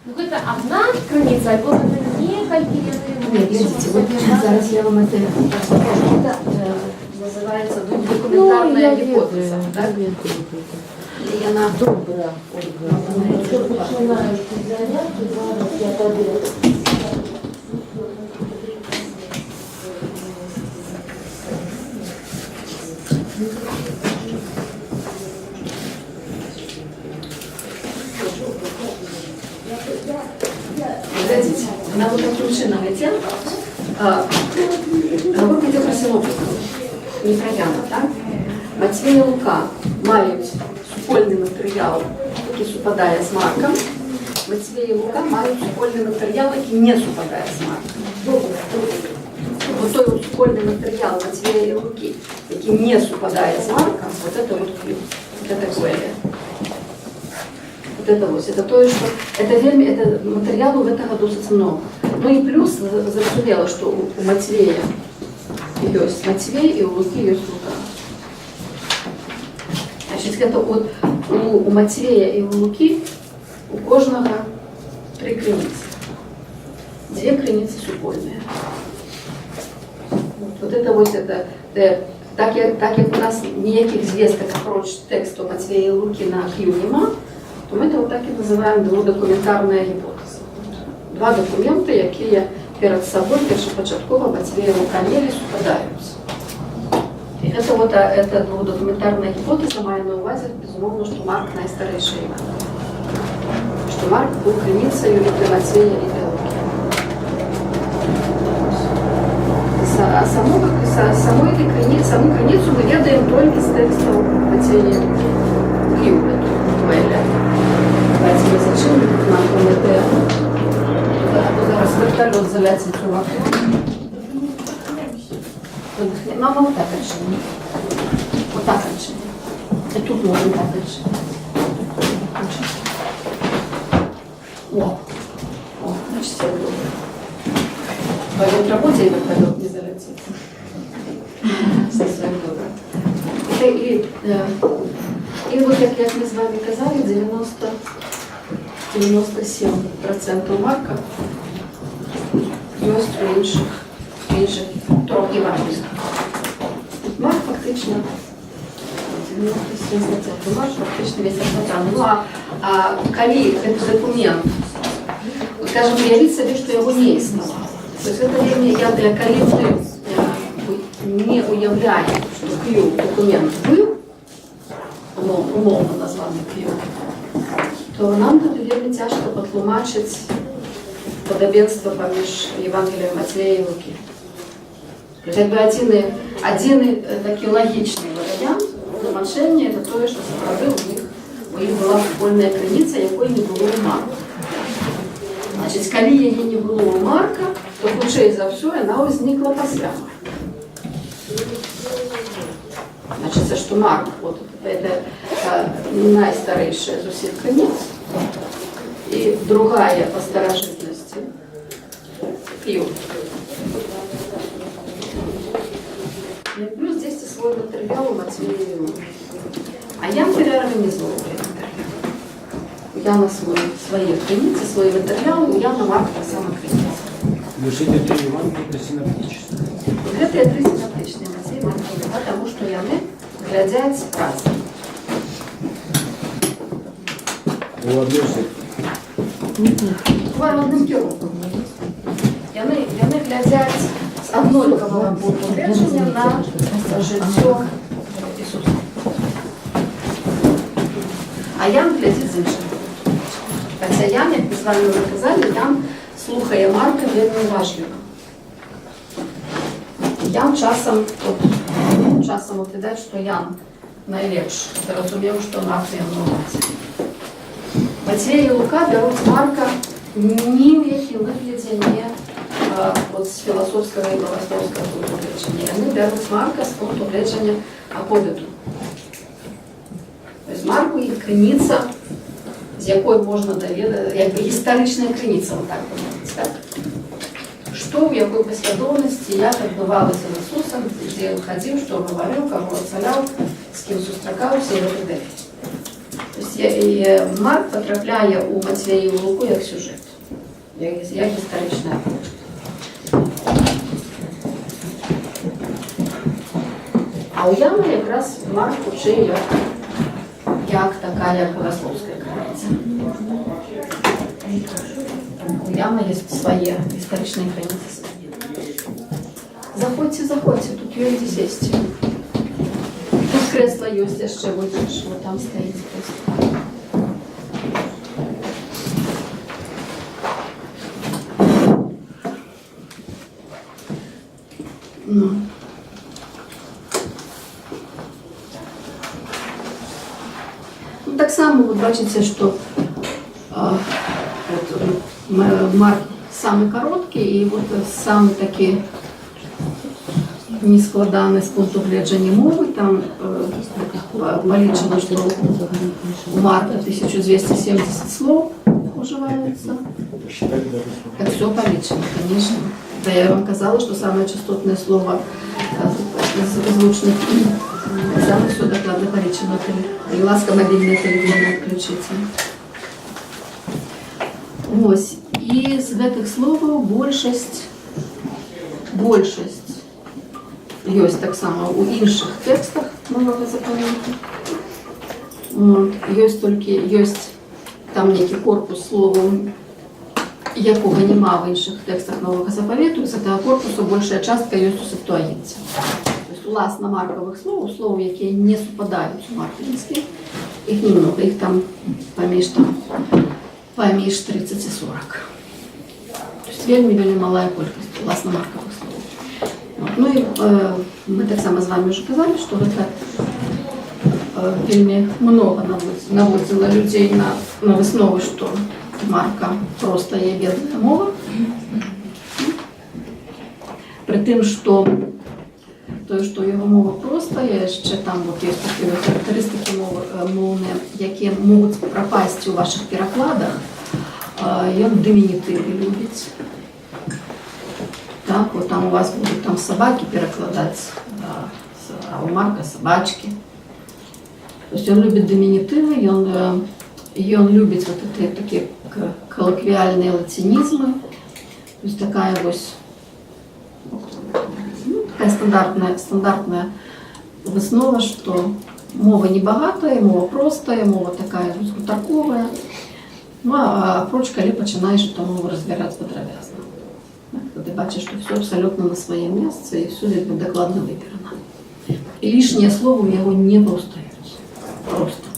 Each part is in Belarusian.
Ну, это одна страница, альбо это некалькі яны... Нет, глядите, вот зараз я вам это покажу. Это называется документарная гипотеза. Да? И она Добра, Ольга. Починаєш ти зарядку, зараз я тобі... Глядите, на вот таким чином летел. Вы будете про синоптику, не про Яна, так? Матвій і Лука мають супольний матеріал, який супадає з Марком. Матвій і Лука мають супольний матеріал, який не супадає з Марком. Вот той вот супольный материал Матвея и Луки, який не супадает с Марком, вот это вот ключ, вот это коле. Вот это вот, это то, что это материалу в этого досить много. Ну и плюс зрозуміло, что у Матвея есть Матвей и у Луки есть Лука. Значит, это вот у Матвея и у Луки у кожного 3 криницы. 2 криницы супольные. Вот это вот это, так як у нас ніяких зв'язків апроч тексту Матвея і Луки на Q нема, то ми це так і називаємо двудокументарна гіпотеза. 2 документи, які перед собою першопочатково Матвея і Лука не супадаються. І це вот эта двудокументарна гіпотеза має на увазі, безумовно, що Марк найстаріший Іван. Що Марк був криницею і для Матвея, і для Луки. А саму границу мы ведаем только с текстом Матвея Кьюбет. Давайте мы зачем нам ПМТ. Зараз вертолет залетит у вас. Мама вот так решила. Вот так решила. И тут можно так решить. О, значит, все добро. В работе и вертолет не залетит. Совсем добре. І от як ми з вами казали, 97% Марка є у інших трохи євангельських. Марк фактично 97%. Марк фактично весь розпочав. Ну, а коли цей документ, скажем, уявіть собі, що його не існувало. То есть это время я для коллекции не уявляю, что Q документ был, умовно названный Q, то нам тут вельми тяжко потлумачить подобенство поміж Євангелієм Матвея і Луки. Якби один такий логічний варіант тлумачення – це те, що справді у них була супольна криниця, якої не було у Марка. Значить, коли її не було у Марка, то худшее за все вона возникла після Марка. Значить, це що Марк, вот, це найстарейшая из усіх криниц, і другая по старожитності Q. И плюс здесь свой материал у Матвея и Луки. А я переорганизовываю материал. У Яна свои криницы, свой материал, у Яна Марка та сама криниця. Но эти 3 Евангелия это синоптические. Гэта 3 синоптичные Матвей, Марк и Лука, тому що яны глядять разом. У одной В одним керунком. Яны глядять з однолікового поглядження на життя Ісуса. А Ян глядить з іншим. Хоча Ян, як ми з вами вже казали, Ян слухає Марка вельми уважливо. Ян часом віддає, що Ян найлепший. Зрозумів, що Марк є новий. Матвей і Лука беруть Марка ні в якій вигляді не от з філософського і богословського пункту гледження. Вони беруть Марка з пункту гледження аподиту. Тобто Марку є криниця, з якої можна довідати, якби історична криниця, отак помовити, так? Що, в якій послідовності, як відбувалося з Ісусом, де він ходив, що говорив, кого оцеляв, з ким зустрічався і т.д. Тобто Марк потрапляє у Матвієву Луку як сюжет, як історична оповідь. А у Ями якраз Марк учив, як така, як Богословська крайця. У Ями є своє історичне границі. Заходьте, тут є де сісти. Тут кресло є ще, вот там стоїть кресло. Так само ви бачите, що Марк самий короткий і саме такі нескладаний з пункту гледження мови. Там полічено, що у Марка 1270 слов уживається. Так все полічено, звісно. Да, я вам казала, что самое частотное слово звучных самое все докладно поречено. И ласка мобильный телефон отключится. Ось. И з этих слов большесть есть так само у інших текстах нового заповіту. Есть там некий корпус словом, якого нема в інших текстах Нового Заповіту, з цього корпусу більша частка є у Септуагінті. Тобто, власне, маркових слов, які не супадають у марківських, їх немного, їх там поміж 30 і 40. Тобто, вельми мала кількість, власне, маркових слов. Ну і ми так само з вами вже казали, що це вельми много наводило людей на виснову, що Марка просто є бідна мова. При тим, що його мова проста, є ще там є такі характеристики мовні, які можуть пропасти у ваших перекладах. Він димінітиви любить. Так, от там у вас будуть там собаки перекладати, а у Марка собачки. Тобто він любить димінітиви, він любить вот такі коллоквиальные латинизмы, то есть такая такая стандартная основа, что мова не богатая, мова простая, мова такая гутарковая. Ну а прочь, коли починаєш эту мову розбирати подробязно. Ти бачиш, що все абсолютно на своє місце і все докладно вибрано. І лишнє слово в його не повстають. Просто.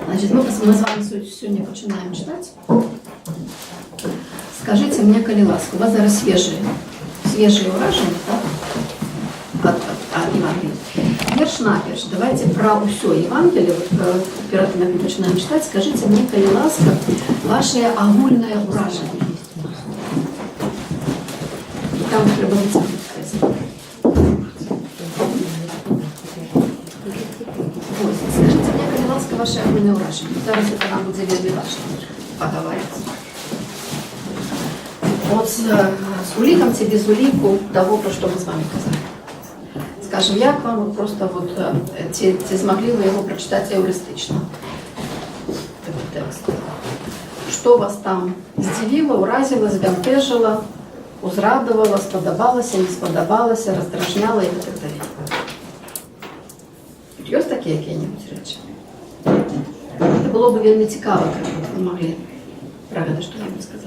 Значит, мы с вами сегодня начинаем читать. Скажите мне, коли ласка, у вас зараз свежие уражения, да? От Евангелия. Верш на верш. Давайте про все Евангелие, перед тем, как мы начинаем читать, скажите мне, коли ласка, ваше огульное уражение. Там треба вытянуть. Скажите мне, коли ласка, ваше огульное уражение. Зараз это нам будет вельми важно поговорить. Вот с уликом ці без уліку того, про що ми з вами казали. Скажем, як вам просто ці змогли ви його прочитати еуристично? Такий текст. Що вас там здивило, уразило, збентежило, узрадувало, сподобалося, не сподобалося, роздражняло і так далі. Є такі які-небудь речі? Це було б вельми цікаво, як ви могли про це що-небудь сказати.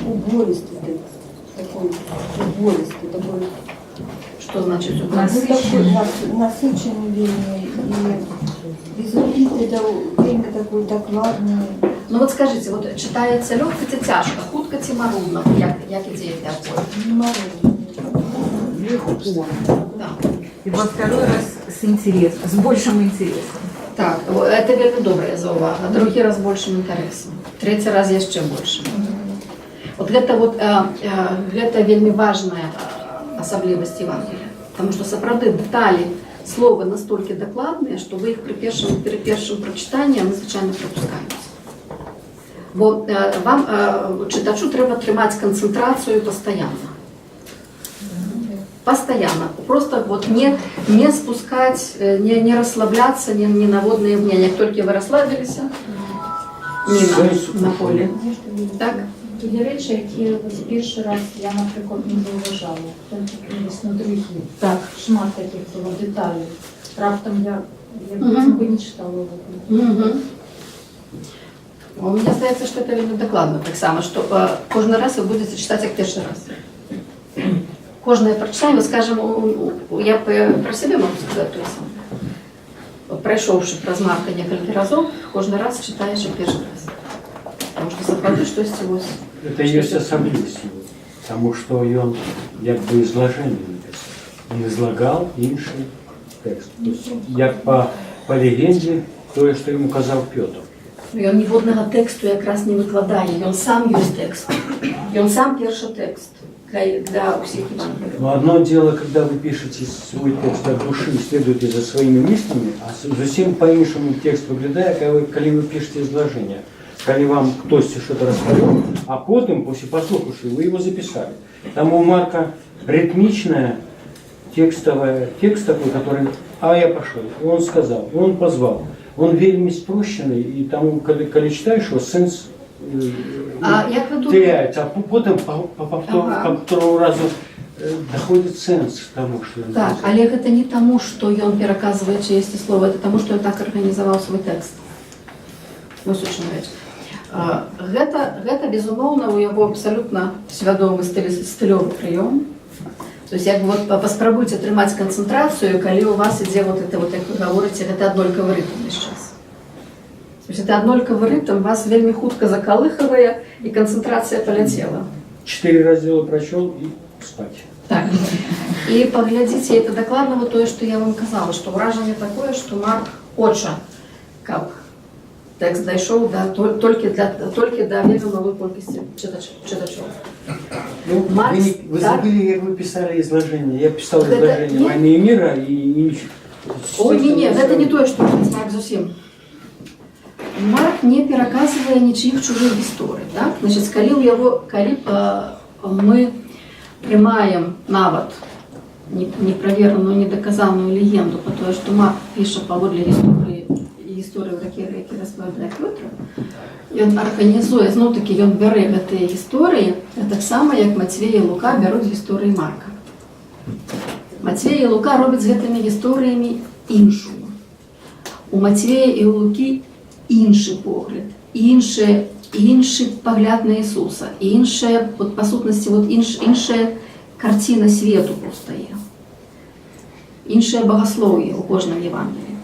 Убористый текст. Такой убористый, такой. Что значит убористый? Такой насыщенный вельми. И безумный, вельми такой докладный. Ну вот скажите, вот читается легко и тяжко, худко и марудно, як идея для обоих? Не марудно. Легко. Да. И во второй раз с интересом, с большим интересом. Так, это вельми добрая заувага. Другий раз большим интересом. Третий раз еще большим. Вот это вельми важная особливость Евангелия. Потому что, сапраўды, детали слова настолько докладные, что вы их при першым прочитании звичайно пропускаете. Бо вам, читачу, треба тримати концентрацію постійно. Постоянно. Просто вот не спускать, не расслабляться, не на водные мнения. Как только вы расслабились, мимо на полі. Так? Є речі, які ось перший раз я, наприклад, не зауважала. Десь на другі. Так. Шмат таких було деталей. Раптом я би не читала його. Мне здається, що це вельми докладно. Так само, що кожен раз ви будете читати як перший раз. Кожне прочитання, скажімо, я про себе можу сказати то саме. Пройшовши про Марка кілька разів, кожен раз читаєш як перший раз. Потому что захватываешь, что с его... Это есть особливость его, потому что он как бы изложение написал. Он излагал інший текст. То есть, як по легенді, то, що йому казав Петр. Ён ніводнага тэксту якраз не выкладае, ён сам ёсць тэкст. Ён сам першы тэкст для ўсіх Евангелий. Но одно дело, когда вы пишете свой текст от души и следуете за своими мыслями, а совсем по-іншому текст выглядает, когда вы пишете изложение. Когда вам кто-то что-то рассказал, а потом, после послушавшего, вы его записали. Там у Марка ритмичная текст такой, который «а я пошел», и он сказал, и он позвал. Он вельми спрощенный, и там, когда читаешь его, сенс теряется, а потом по второму разу доходит сенс того, что он так, сказал. але гэта не таму, што ён пераказвае чыесьці слова, это таму, што ён так арганізаваў свой тэкст. Ну, сучна рэч. Гэта, безумоўна, у яго абсалютна свядомы стылёвы прыём. То есть, як вот паспрабуйце трымаць канцэнтрацыю, калі у вас ідзе вот это, як вы гаворыце, гэта аднолькавы рытм увесь час. То есть, это аднолькавы рытм вас вельмі хутка закалыхавае, і канцэнтрацыя паляцела. 4 раздела прочел и спать. Так. І паглядзіце, это дакладна вот тое, што я вам казала, што ўражанне такое, што Марк хоча, каб тэкст дайшоў толькі да вельмі малой колькасці чытачоў. Ну, вы забыли, как вы писали изложение. Я писал изложение «Войны и мира» и... Ой, не, гэта не тое, што Марк зусім. Марк не пераказвае нічых чужых гісторый. Так? Значит, калі мы прымаем нават неправераную, недаказаную легенду по тое, што Марк піша паводле гісторыі, які распавядае Пётр, ён арганізуе, зноў-такі ён бярэ гэтыя гісторыі, таксама як Мацвей і Лука бяруць гісторыі Марка. Мацвей і Лука робяць з гэтымі гісторыямі іншую. У Мацвея і у Лукі іншы погляд, іншы пагляд на Ісуса, іншая, па сутнасці, іншая карціна свету паўстае. Іншае багаслоўе ў кожным Евангеліі.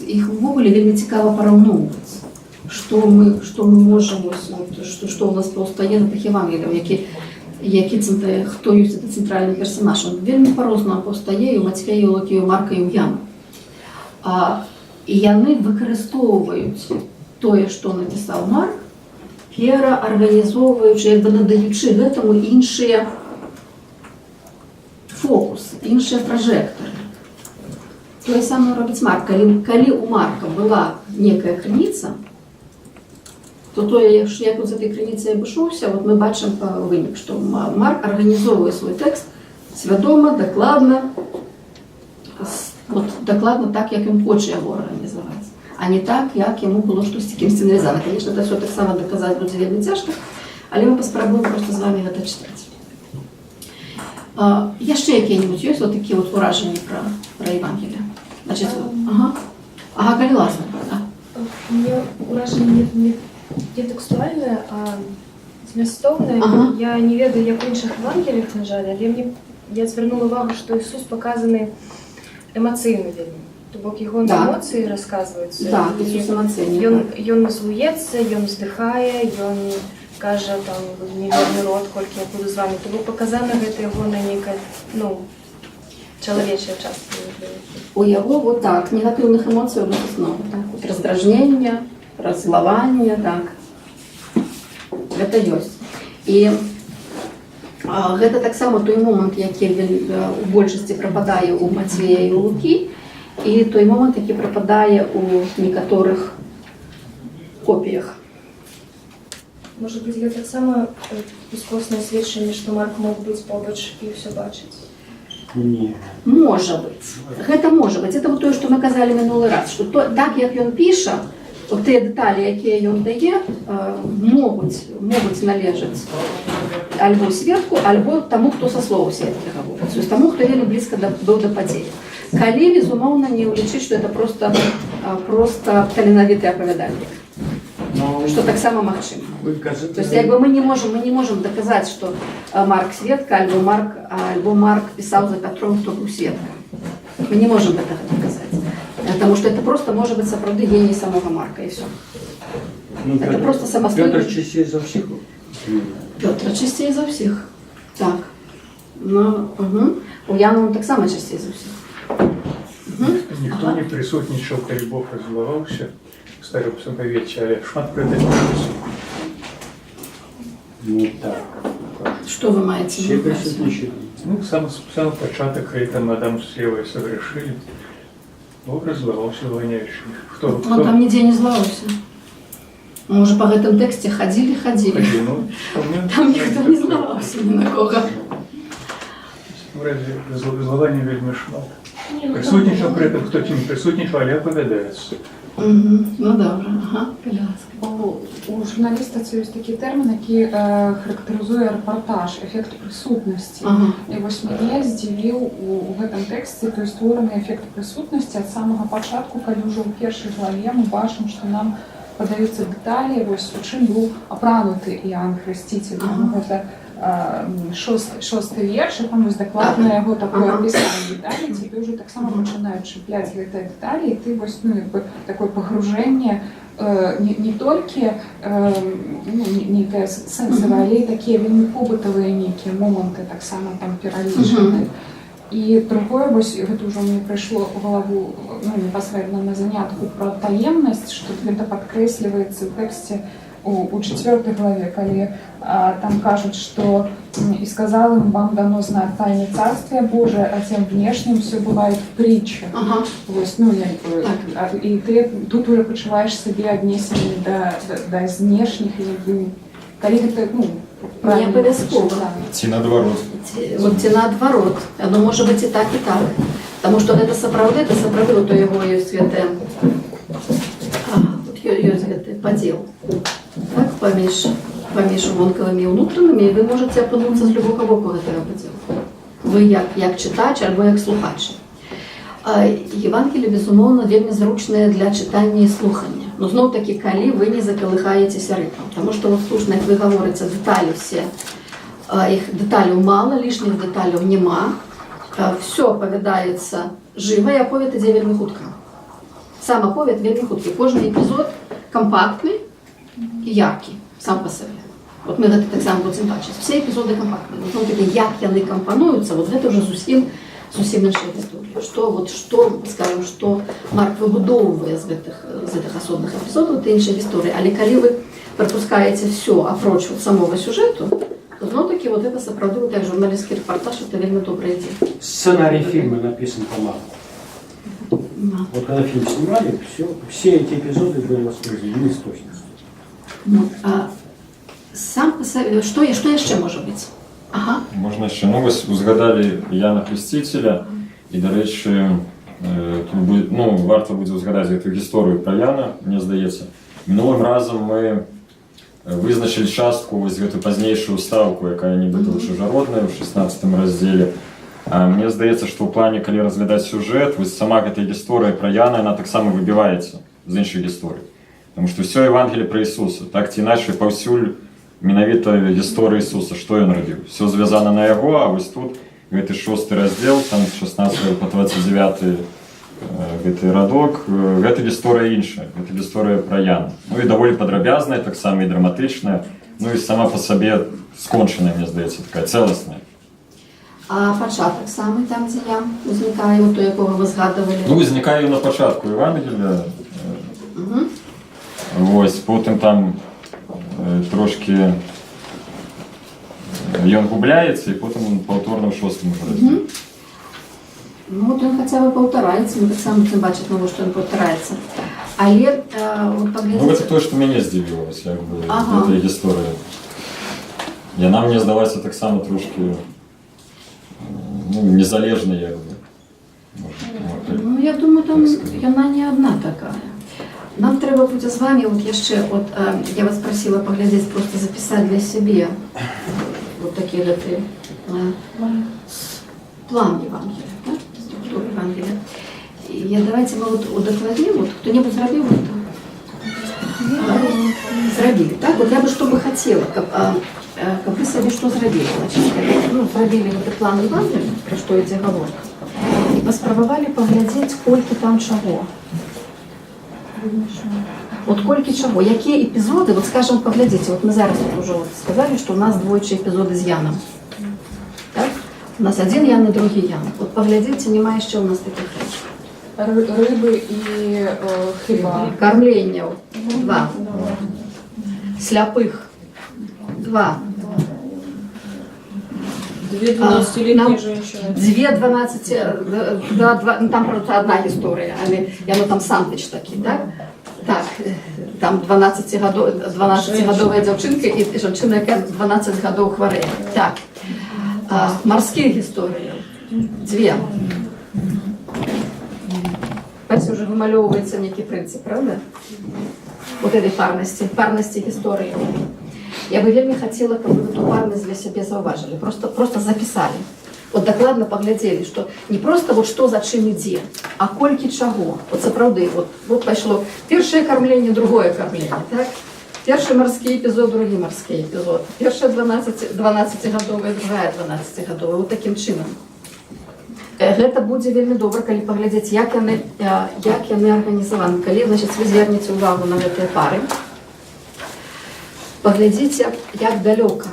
Іх увогуле вельмі цікава параўноўваць, што мы можам, што ў нас паўстае на тых Евангеліях, хто ёсць гэта цэнтральны персанаж. Он вельмі па-рознаму паўстае і ў Мацвея, і ў Лукі, і ў Марка, і ў Яна. І яны выкарыстоўваюць тое, што напісаў Марк, пераарганізоўваючы, як бы надаючы гэтаму іншыя фокусы, іншыя пражэктары. Тое самае робіць Марк. Калі у Марка была некая крыніца, то тое, як з гэтай крыніцай абышоўся, вот мы бачым вынік, што Марк арганізоўвае свой тэкст свядома, дакладна, так, як ён хоча яго арганізаваць, а не так, як яму было штосьці кімсьці навязана. Конечно, это все таксама даказаць будзе вельмі цяжка, але мы паспрабуем проста з вами гэта чытаць. Яшчэ якія-небудзь ёсць вот такія вот уражанні пра Евангелие? Значит, калі ласка. У меня уражение не текстуальное, а змястоўнае. Я не ведаю, як у іншых Евангелиях, на жаль, але я звярнула увагу, што Ісус паказаны эмацыйна вельмі. То бок яго эмоцыі расказваюцца. Так, Ісус эмацыйны. Ён злуецца, ён здыхае, ён кажа, там, неверны род, колькі я буду з вамі. То бок паказана гэта яго на нейкая, чалавечая частка. У яго вот так, негатыўных эмоцый у основу. Раздражнення, раззлавання, так. Гэта ёсць. І гэта таксама той момант, які у большасці прападае у Мацвея і у Лукі, і той момант, які прападае у некаторых копіях. Может быть, я так само искусное свідчення, что Марк мог быть побач и все бачить. Ні. Може бути. Гэта може бути. Це вот то, що ми казали минулий раз, що то, так як він пише, от ті деталі, які він дає, можуть належати альбо свідку, альбо тому, хто со слова свідки говорить. Тобто тому, хто вельми близько був до події. Калі, безумовно, не улічить, що це просто таленавітий оповідальник. Что так само магчыма. То есть якби мы не можем доказать, что Марк сведка, альбо Марк писал за Петром, хто був сведка. Мы не можем этого доказать. Потому что это просто может быть сапраўды гений самого Марка, и все. Это просто самостоятельно. Петр чистей за всех. Петр чистей за всех. Так. Ну, у Яна он так само чистей за всех. Ніхто не присутнічав, калі Бог розвивався, старым павеце, але шмат пра гэта пішу. Ну так. Что вы маете? Все присутничают. Ну, сам початок, калі там Адам с Евой согрешили, Бог розвивався вганяючи. Хто? Он там нигде не зловался. Мы уже по гэтым тексте ходили. Там никто не зловался ни на кого. В разі зловання вельми шмат. Присутнічав при этом, хто не присутнічав, але оповідається. Ну добре, ага, Коляска. У журналіста це ось такий термін, який характеризує репортаж, ефект присутності. Ага. І ось мене здивив у гэтым тэксце той створений ефект присутності від самого початку, коли вже у першій главі ми бачимо, що нам подаються деталі, ось у чим був опранутий Іоанн Хреститель. Це шостий вірш, і там ось докладно його таке описання деталі, тебе вже так само починають чіпляти ці деталі, і ти ось, ну, якби, таке погруження не тільки некое сенсове, але й такі вельми побутові некі моменти, так само там перелічені. І другое, ось гэта уже мне прийшло в голову, ну, непосредственно на занятку про таемность, что это подкресливается в тексте у 4 главе, коли там кажут, что «И сказал им, вам дано знать тайны Царствия Божия, а тем внешним все бывает в притчах». Ага. Ось, ну, і ти тут уже почуваєш себе однесеним до знешних, коли это, ну, Не обов'язково. Ці наоборот. Ці наоборот. Оно може бути і так, і так. Тому що це сапраўды, то його є святе, поділ. Так, паміж вонкавими і внутрішніми, і ви можете опинутися з любого боку этого поділу. Ви як читач або як слухач. Євангеліє, безумовно, вельми зручне для читання і слухання. Но знову таки, коли ви не заколихаєтеся ритмом. Тому що, от, слушно, як ви говорите, деталі всі, їх деталів мало, лишніх деталів нема. Все оповідається живо, і оповідь іде вельми хутко. Сам оповідь вельми хуткий. Кожен епізод компактний і яркий, сам по собі. От ми гэта так само будемо бачити. Всі епізоди компактні. Знову таки, як вони компонуються, от це вже зовсім інша історія. Що Марк вибудовує з цих особливих епізодів, це інша історія. Але коли ви пропускаєте все опроч самого сюжету, то знову таки, вот это сопроводует как журналистский репортаж, это вельми добрая идея. Сценарий фильма написан по Марку. Вот когда фильм снимали, все эти эпизоды были воспроизведены с точностью. Сам по себе, что еще может быть? Ага. Можна ще, ну, ось узгадали Іоанна Хрестителя, і, до речі, тут буде, ну, варто буде узгадати цю історію про Іоанна, мені здається. Минулим разом ми визначили частку, ось цю пізнішу вставку, яка нібито чужородна, в 16 розділі. Мені здається, що в плані, коли розглядати сюжет, ось сама ця історія про Іоанна, вона так само вибивається з інших історій. Тому що все Євангеліє про Ісуса, так чи інакше, повсюль менавіта історія Ісуса, що Він робив. Все зв'язано на Його, а ось тут, в 6 розділ, там з 16 по 29 гэты радок, гэта гісторыя іншая, гэта гісторыя пра Яна. Ну і даволі падрабязная, так само і драматычная, ну і сама па сабе скончаная, мне здаецца, такая цэласная. А пачатак самы там, дзе Ян узнікае, то якога вы згадывалі? Ну, узнікае на пачатку Евангелія. Вось, потым там трошки ён губляецца, і потым паўторна ў 6 раздзеле. Ну, вот он хотя бы повторяется, мы так само будем бачить, что он повторяется. Але вот Ну, паглядзіце. гэта тое, што мяне здзівілася, як бы, Ага. гэтай гісторыі. Яна мне здалася таксама трошкі ну, незалежнай, як бы. Можна, Ну, я думаю, там так сказать. яна не одна такая. Нам треба будзе з вами, вот яшчэ, от, я вас просила паглядзець, просто записать для себе вот такие гэты план Евангелия, да? Структуру Евангелия. И давайте мы вот удокладним, вот кто-нибудь зрабіў это? Зрабілі, так? Вот я бы что бы хотела, каб вы сабе што зрабілі, значит, ну, зрабілі гэты план Евангелия, про што ідзе гаворка, і паспрабавалі паглядзець, колькі там чаго. Вот колькі чаго, якія эпізоды, вот скажем, паглядзіце, вот мы зараз тут уже вот сказали, что у нас двойчы эпізоды з Яном. Так? У нас один Ян и другі Ян. Вот паглядзіце, нема яшчэ у нас таких рэчаў. Рыбы и хлеба. Кармленняў 2. Сляпых 2. Две 12-летние женщины. Две 12, да, ну, там просто одна история, яно там сандвич такий, так? Так, там 12-гадовая дзяўчынка і жанчына, яка 12 гадоў хварэе. Так, морские гісторыі, 2. Бачите, уже вымалёўваецца нейкі прынцып, правда? Вот этой парнасці гісторыі. Я бы вельмі хотела, каб вы эту парность для сябе заўважылі, просто записали. Вот докладно поглядели, что не просто вот что за чым ідзе, а колькі чаго. Вот сапраўды, вот пайшло першае кармленне, другое кармленне, так? Першы марскі эпізод, другі марскі эпізод. Першая 12-гадовая, другая 12-гадовая. Вот таким чынам. Гэта будзе вельмі добра, калі паглядзець, як яны арганізаваны. Калі, значит, вы звернеце увагу на гэтыя пары, паглядзіце, як далёка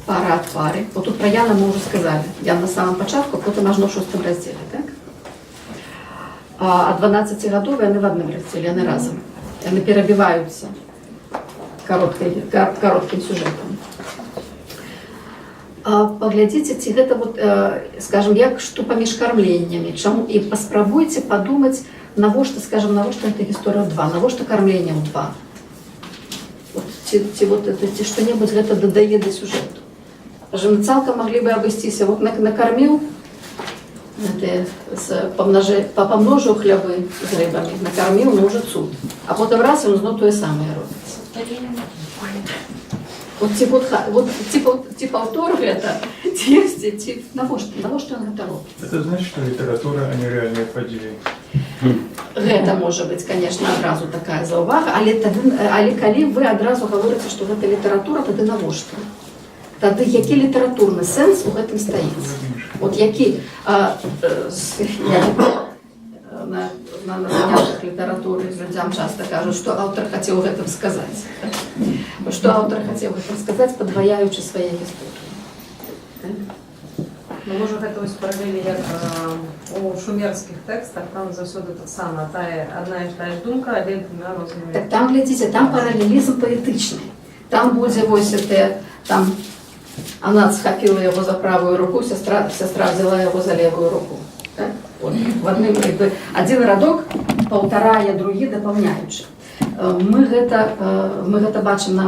пара от пары. Вот тут про Яна мы уже сказали. Ян на самом початку, потом аж на 6 разделе, так? А 12-гадовые, яны в одном разделе, яны разом. Яны перебиваются коротким сюжетом. Паглядзіце, ці гэта вот, скажем, як што паміж кармленнями, чаму, і паспрабуйце падумаць, навошта, скажем, навошта гэта гісторыя 2, навошта кармленняў 2. Ці што-небудзь гэта дадае да сюжэту. Скажем, цалкам маглі бы абысціся, вот накарміў, памножыў хлябы з рыбамі, накарміў, ну уже цуд. А потым раз, ён зноў тое самае робіць. Вот типа аўтор гэта, ці навошта ён гэта робіць? Это значит, что литература, а не реальные подеи. Гэта можа быць, конечно, адразу такая заўвага, але калі вы адразу гаворыце, што гэта літаратура, тады навошта? Тады які літаратурны сэнс у гэтым стаіць? Вот які на занятках літаратуры людзям часто кажуць, што аўтар хацеў гэтым сказаць. Што аўтар хацеў гэтым сказаць, падваяючы свае гісторыі. Ну, можа, гэта вось паралелі як у шумерскіх тэкстах, там заўсёды таксама адна і тая ж думка, але двума рознымі. Так там, глядзіце, там паралелізм паэтычны. Там будзе вось это, там она схапила его за правую руку, сестра взяла его за левую руку. Так? Вот. В одном, один радок паўтарае другі, дапаўняючы. Мы гэта бачым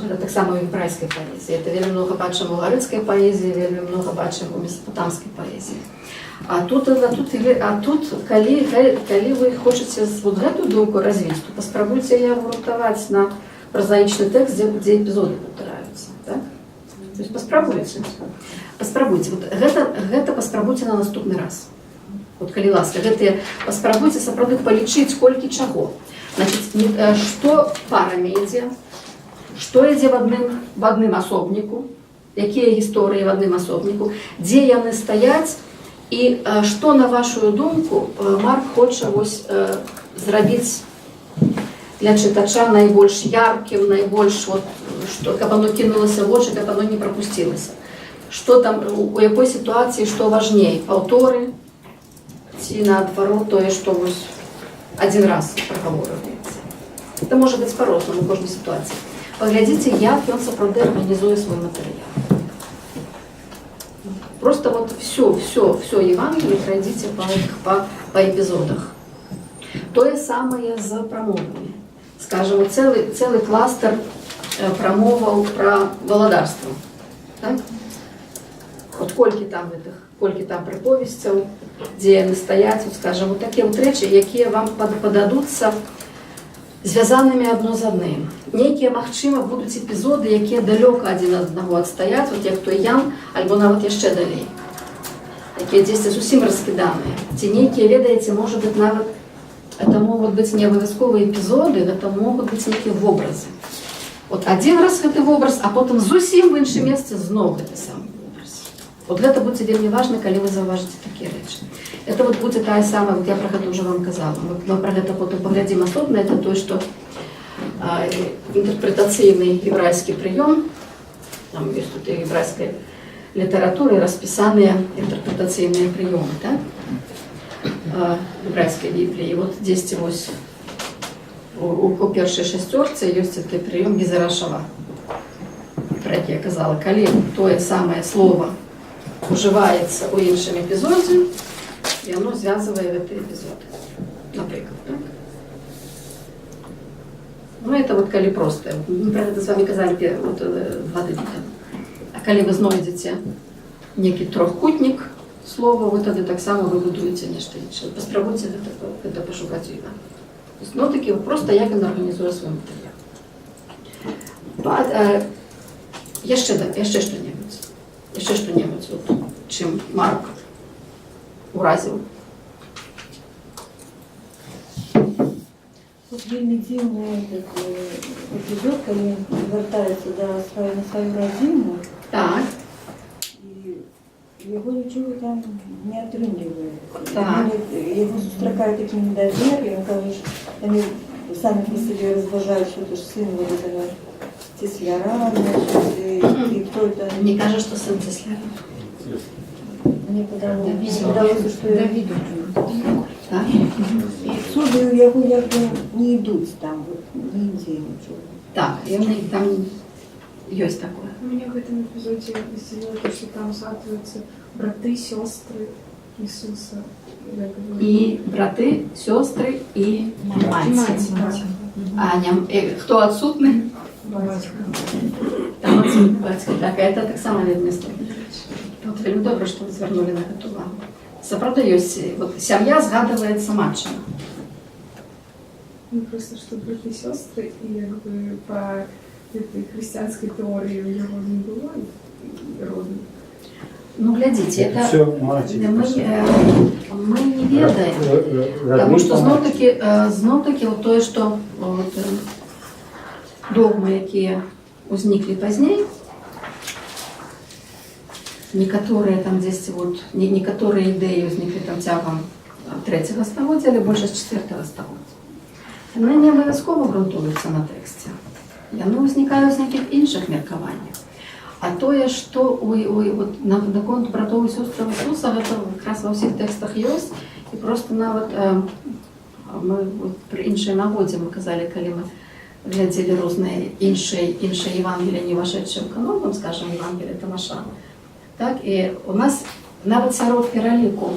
гэта таксама ў гебрайскай паэзіі. Это вельмі много бачым у гарыцкай паэзіі, вельмі много бачым у месапатамскай паэзіі. А тут калі вы хочаце вот гэту думку развіць, то паспрабуйце яе гуртаваць на празаічны тэкст, дзе эпізоды паўтараюцца. Так? То есть паспрабуйце. Вот гэта паспрабуйце на наступны раз. Вот калі ласка, гэтыя паспрабуйце сапраўды палічыць колькі чаго. Значит, што парамі ідзе, што ідзе в адным асобніку, якія гісторыі в адным асобніку, дзе яны стаяць і што, на вашу думку, Марк хоча вось зрабіць для чытача найбольш яркім, найбольш, вот, каб оно кінулася в вочы, каб оно не прапусцілася. Што там, у якой сітуацыі, што важней, паўторы, ці наадварот тое, што вось один раз прагаворваецца. Это можа быць па-рознаму у кожнай сітуацыі. Паглядзіце, як ён сапраўды арганізуе свой матэрыял. Просто вот все Евангелие пройдите по эпизодах. Тое самае з прамовамі. Скажем, цэлы кластер прамоваў пра валадарства. Так? От колькі там прыповесцяў, дзе яны стаяць, от, скажем, вот такія вот рэчы, якія вам пададуцца звязанымі адно з адным. Нейкія, магчыма, будуць эпізоды, якія далёка адзін ад аднаго адстаяць, вот як той Ян, альбо нават яшчэ далей. Якія дзесьці зусім раскіданыя. Ці нейкія, ведаеце, можа быць нават, это могуць быць не абавязковыя эпізоды, гэта могуць быць нейкія вобразы. Вот адзін раз гэты вобраз, а потым зусім в іншым месцы зноў гэты самы вобраз. Вот гэта будзе вельмі важна, калі вы заўважыце такія рэчы. Это вот будзе тая самая, вот я про гэта уже вам казала, мы про гэта потым паглядзім асобна, это то, што інтэрпрэтацыйны гебрайскі прыём, там ёсць тут і гебрайская літаратура, і распісаныя інтэрпрэтацыйныя прыёмы, так? Гебрайскай Бібліі. Вот дзесьці вось у першай шасцёрцы ёсць гэты прыём Гезера Шава, про які я казала, калі тое самае слово ужываецца ў іншым эпізодзе, і оно звязвае гэты эпізод. Напрыклад, так? Ну, это вот калі проста. Мы про гэта з вами казалі вот, 2 дні таму. А калі вы знойдзеце некі трохкутнік слова, вы тады таксама выбудуеце нешта іншае. Паспрабуйце гэта пашукаць у Івана. Ну, такі просто як ён арганізуе свой матэрыял. Яшчэ што-небудзь, вот, чым Марк уразіў. Вот вельмі дзіўны эпізод, калі вяртаецца на сваю радзіму. Так. Яго нічого там не атрымліваецца. Так. Яго сустракаюць такі недавер, ён кажа, што яны самі при сабе разважаюць, што это ж сын вот этого цесляра, і хто это... Не кажа, што сын цесляра. Мне падалося, што... Давіду. Так. Суды ў яго як бы не ідуць там, нідзе нічого. Так, і там ёсць такое. Меня в этом эпизоде веселило то, что там згадываются браты, сестры Иисуса. І браты, сёстры і маці. Хто адсутны? Там адсутны бацька. Так, это таксама вельмі істотна. Вот вельмі добра, што вы звярнулі на гэту увагу. Сапраўды ёсць, вот сям'я згадваецца матчына. Ну, просто что браты, сестры, и как бы по этой христианской теории у него не было рода. Ну, глядзіце, это Все, маці. мы не ведаем. Таму што зноў-такі вот тое, што вот, догмы, якія ўзніклі пазней, некаторыя там дзесьці вот, некаторыя ідэі ўзніклі там цягам 3-го стагоддзя, але больш з 4-го стагоддзя. Яны не абавязкова грунтуюцца на тэксце. Яны ўзнікаюць з нейкіх іншых меркаванняў. А тое, што вот, наконт братоў і сёстраў Ісуса, гэта якраз ва ўсіх тэкстах ёсць. І проста нават мы вот, пры іншай нагодзе мы казалі, калі мы глядзелі розныя іншыя Евангелія, не ўвашэдшыя ў канон, скажем, Евангелія Тамаша. Так, і у нас нават сярод пераліку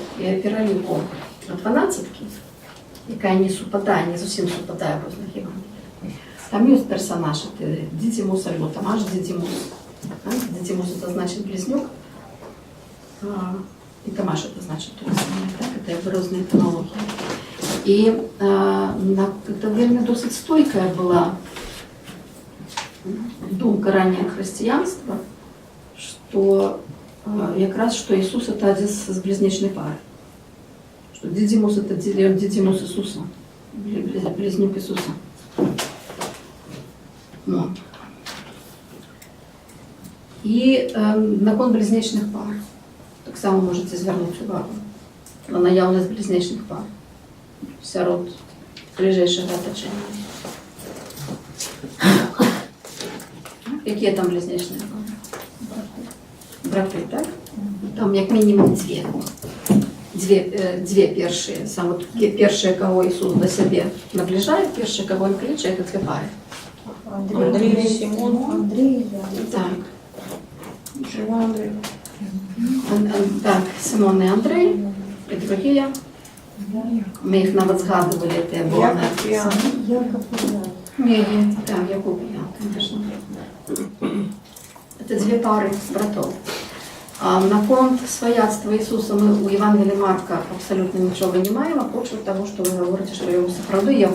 12-кі, якая не супадае, не зусім супадае ў розных Евангеліях. Там ёсць персонаж, это Дидимус альбо Тамаш Дидимус. Дидимус это значит близнюк, и Тамаш это значит то же самое, так? Это разные этимологии. И это вельмі досыць стойкая была думка раннего христианства, что якраз что Иисус это один из близнечной пары. Что Дидимус это Дидимус Иисуса, близнюк Иисуса. Ну. І наконт близнечных пар. Так само можете звярнуць увагу на наяўнасць близнечных пар сярод бліжэйшага атачэння. Якія там близнечныя пары? Браты, так? Там як мінімум дзве першыя. Саме першыя, каго Ісус да сябе набліжае, першыя, каго ён кліча, это дзве пары. Андрей, Симон, Андрей, Так. Жива Андрей. Так, Симон і Андрей, і другія Ми їх навіть згадували, те було написано. Так, Якуб і Ян, конечно. Это две пары братов. А на фонд свояцтва Ісуса ми у Євангелії Марка абсолютно нічого не маємо, почву того, що ви говорите, що його справді,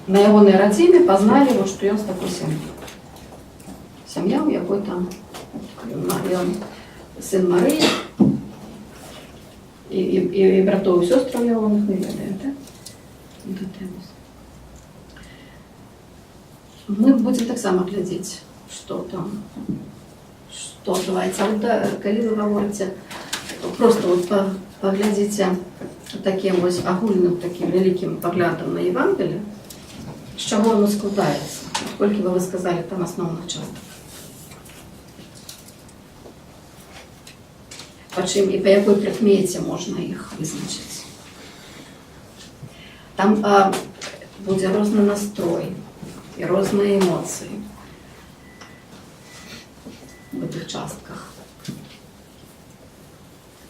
на його народині познали, вот, що він з такої сім'ї. Сім'я, у якої там він син Марії, і братов, і сестру його не ведає, так? Мы будем так само глядеть, что там, что отбывається. А от коли ви говорите, просто вот поглядите таким ось огульним, таким великим поглядом на Євангеліє, з чого воно складається, скільки ви сказали там основних часток. По чим і по якій прикметі можна їх визначити. Там буде різний настрой и разные эмоции в этих частках.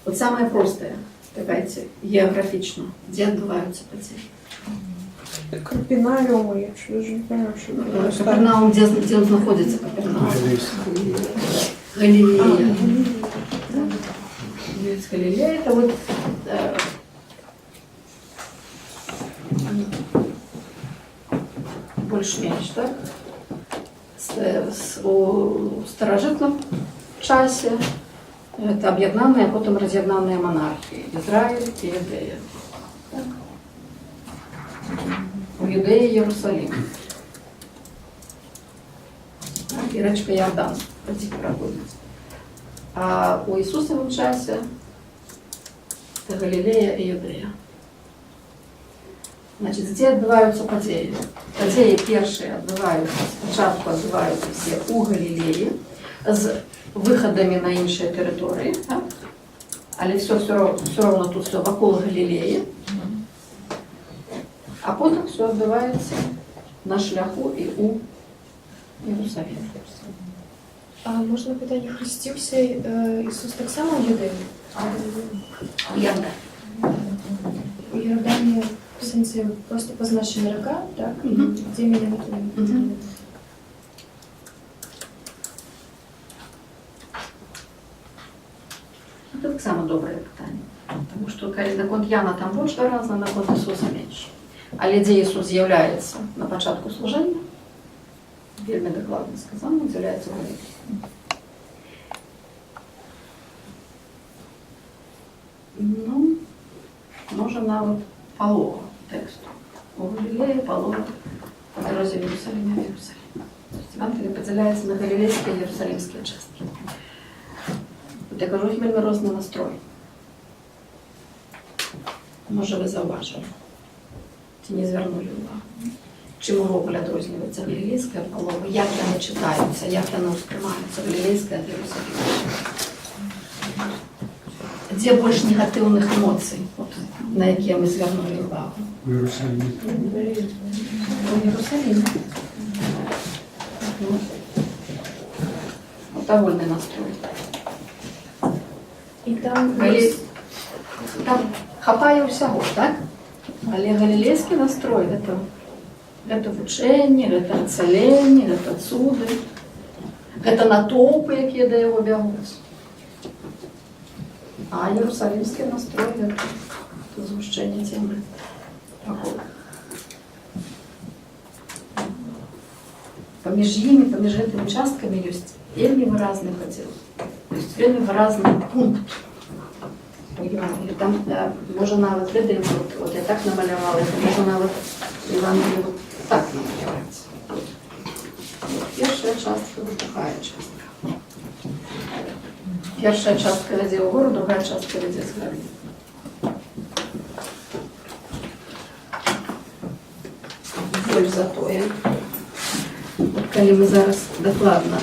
Вот самое простое, давайте, географично, где отбываются потери? Капіналіум, якщо я ж не знаю, що Капернаум, где он находится, Капернаум? Галилея. Галилея, это вот больше-меньше, так? У старожитном часе это об'єднані, а потім роз'єднані монархії. Ізраїль і Юдея. Так? У Юдеї Єрусалим. І речка Йордан проходить. А у Ісусовому часі це Галілея і Юдея. Значит, где отбываются подеи? Подеи первые отбываются, спочатку отбываются все у Галилеї з виходами на інші території, так? Але все равно тут все вокруг Галилеї. А потім все відбувається на шляху і у Єрусалимі. А можна питання, хрестився Ісус так само в Юдеї? У Йордані. У Йордані в сенсі просто позначення река, так? Де мене не туди. Це так само добре питання. Тому що на конт Яна там більше разно, на конт Ісуса менше. Але де Ісус з'являється на початку служення, вельми докладно сказано, він з'являється в Галилеї. Ну, може навіть полова тексту. У Галилеї полова по дорозі в Єрусалим і в Єрусалим. Тобто Євангеліє поділяється на галилейські і єрусалимські частки. От я кажу, вельми різний настрой. Може, ви зауважили. Чи не звернули увагу. Чим уроку відрізняється галилейська полова, як вони читаються, як вони сприймаються, галилейська від Єрусалимська. Де більше негативних емоцій, от, на які ми звернули увагу? В Иерусалиме. У Єрусалимі. Вот довольний настрой. І там Там хапає всього, так? Але галилейський настрой це вчення, це оцелення, це цуди, це натовпи, які до його бігуть. А єрусалимський настрой це згущення теми. Поміж ними, поміж этими участками есть вельми выразный подел. То есть вельми выразный пункт. Євангелії. Там може навіть видати, от я так намалювала, може навіть Євангелію так намалювати. Перша частка, друга частка. Перша частка веде угору, друга частка веде згори. Більш за то, от коли ми зараз докладно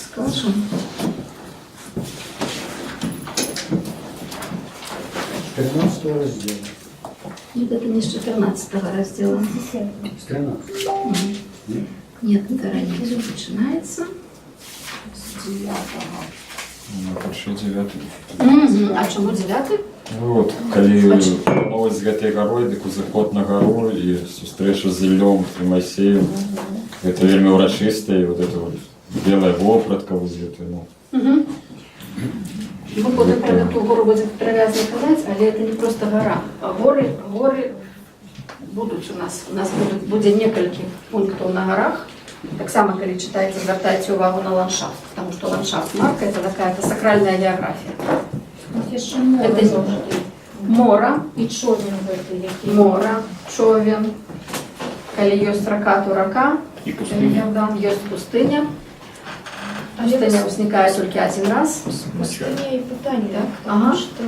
скажемо, 14 раздела. нет, это не с 14 раздела. С 13. Нет, это ранее начинается. Ну, почти 9. А чому 9? Ну, вот, калі плануюць з гэтай гарой, дык узыход на гару і сустрэча з Іллём і Майсеем. Это вельмі ўрачыста, і вот это вот белая вопратка вот гэта, ну. Мы потом про эту гору будем привязаны казать, але это не просто гора. А горы будут у нас. У нас будет некалькі пунктов на горах. Так само, когда читаете, звертайте увагу на ландшафт, потому что ландшафт марка это такая-то сакральная география. Яшчэ мора Это завжди. мора, І човен гэты, які. мора, човен, коли есть рака, то рака, И пустыня. есть пустыня. Пустыня возникает только один раз. Пустыня и питание, Так, потому ага. что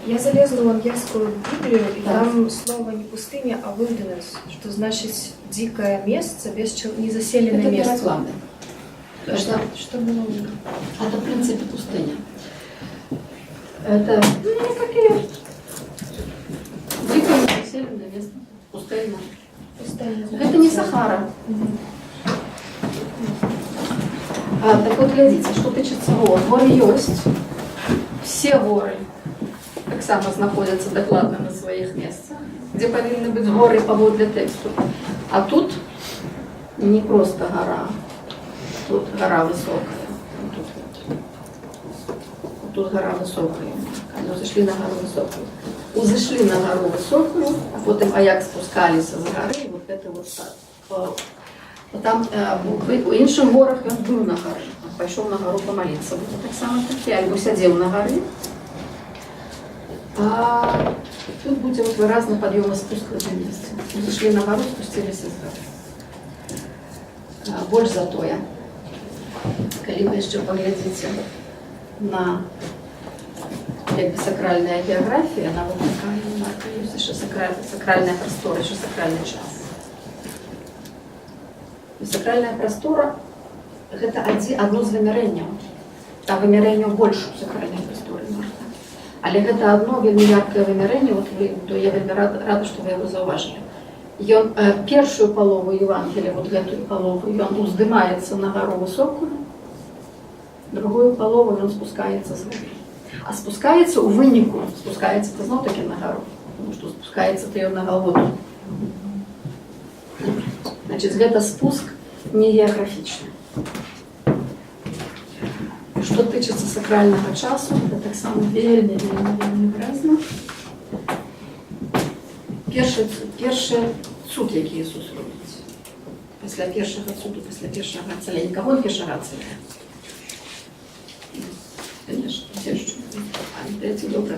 я залезла в английскую Библию, и Так. там слово не пустыня, а wilderness, что значит дикое место, незаселенное Это место. переклады. Что было? Это, в принципе, пустыня. Это, ну, какие дикое незаселенное место. Пустыня. Пустыня. Это не Сахара. Так вот, глядите, что тычется гор. Горы есть. Все горы так само находятся докладно на своих местах, где повинны быть горы поводле тексту. А тут не просто гора. Тут гора высокая. Тут гора высокая. Они зашли на гору высокую. Зашли на гору высокую, а потом як спускались з гори, вот это вот так. Там у інших горах він був на горі, пішов на гору помолитися. Буде так само таке, або сидів на горі. А тут буде вот виразний підйом і спуск в одному місці. Зайшли на гору, спустилися з гори. Больш за тое, коли ви ще поглядите на якби сакральная география, она вот такая, еще сакральная простора, еще сакральный час. І сакральная простора – это одно з виміренняў. Там вымярэнняў больш у сакральнай прасторы можна. Але гэта одно вельмі яркае вымярэнне, то я вельмі рада, што вы яго заўважылі. Ён першую палову Евангелия, вот гэтую палову, ён уздымаецца на гору высокую, другую палову ён спускаецца з горы. А спускаецца у выніку, спускаецца то зноў таки на гору, потому что спускаецца то ён на Галготу. Значит, гэта спуск не географічны. Што тычыцца сакральнага часу, это так само вельмі выразна. Першы цуд, які Ісус робіць. Пасля першага цуду, пасля першага ацалення. Каго першага ацаляе? Конечно, цешчу. Добра.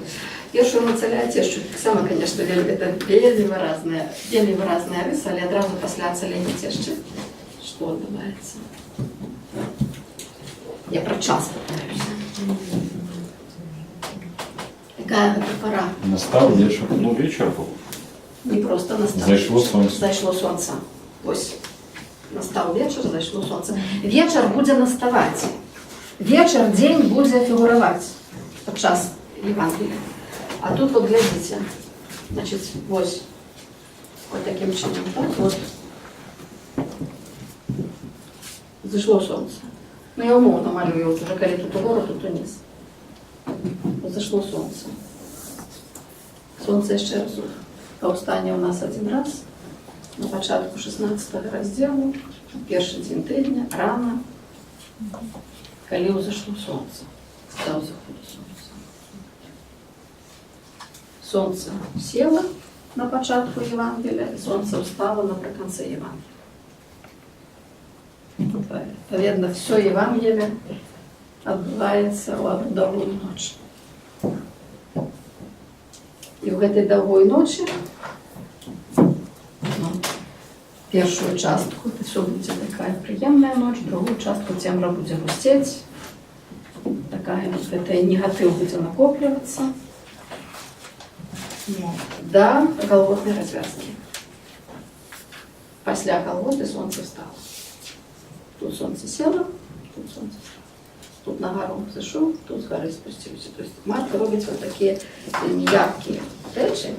Першую ацаляе цешчу. Так само, конечно, это вельмі выразная рыса, але адразу пасля ацалення цешчы. Што адбываецца? Я про час пытаюсь. Какая это пора? Настал вечер. Ну, вечер был. Не просто настал. Зайшло сонце. Зайшло сонце. Ось. Настал вечер, зайшло сонце. Вечер будет наставать. Вечер, день будет фигуровать. Подчас Евангелия. А тут вот глядите. Значит, ось. Вот таким чином. Так вот. Зайшло солнце. Ну, я умовно малюю, вот уже коли тут угору, тут униз. Вот зашло солнце. Солнце ще раз. Повстання у нас один раз. На початку 16 розділу, перший день тижня, рано, коли взошло сонце. Став заходу сонце. Сонце село на початку Євангелія, і сонце встало наприкінці Євангелія. Відповідно, все Євангеліє відбувається у одну довгу ніч. І в этой довгой ночи, первую частку, это все будет такая приемная ночь, другую частку темра будет густеть, такая вот эта негатив будет накопливаться. До Голготной развязки. После Голготы солнце встало. Тут солнце село, тут солнце встало. Тут на гору зашел, тут с горы спустился. То есть Марк робит вот такие яркие речи,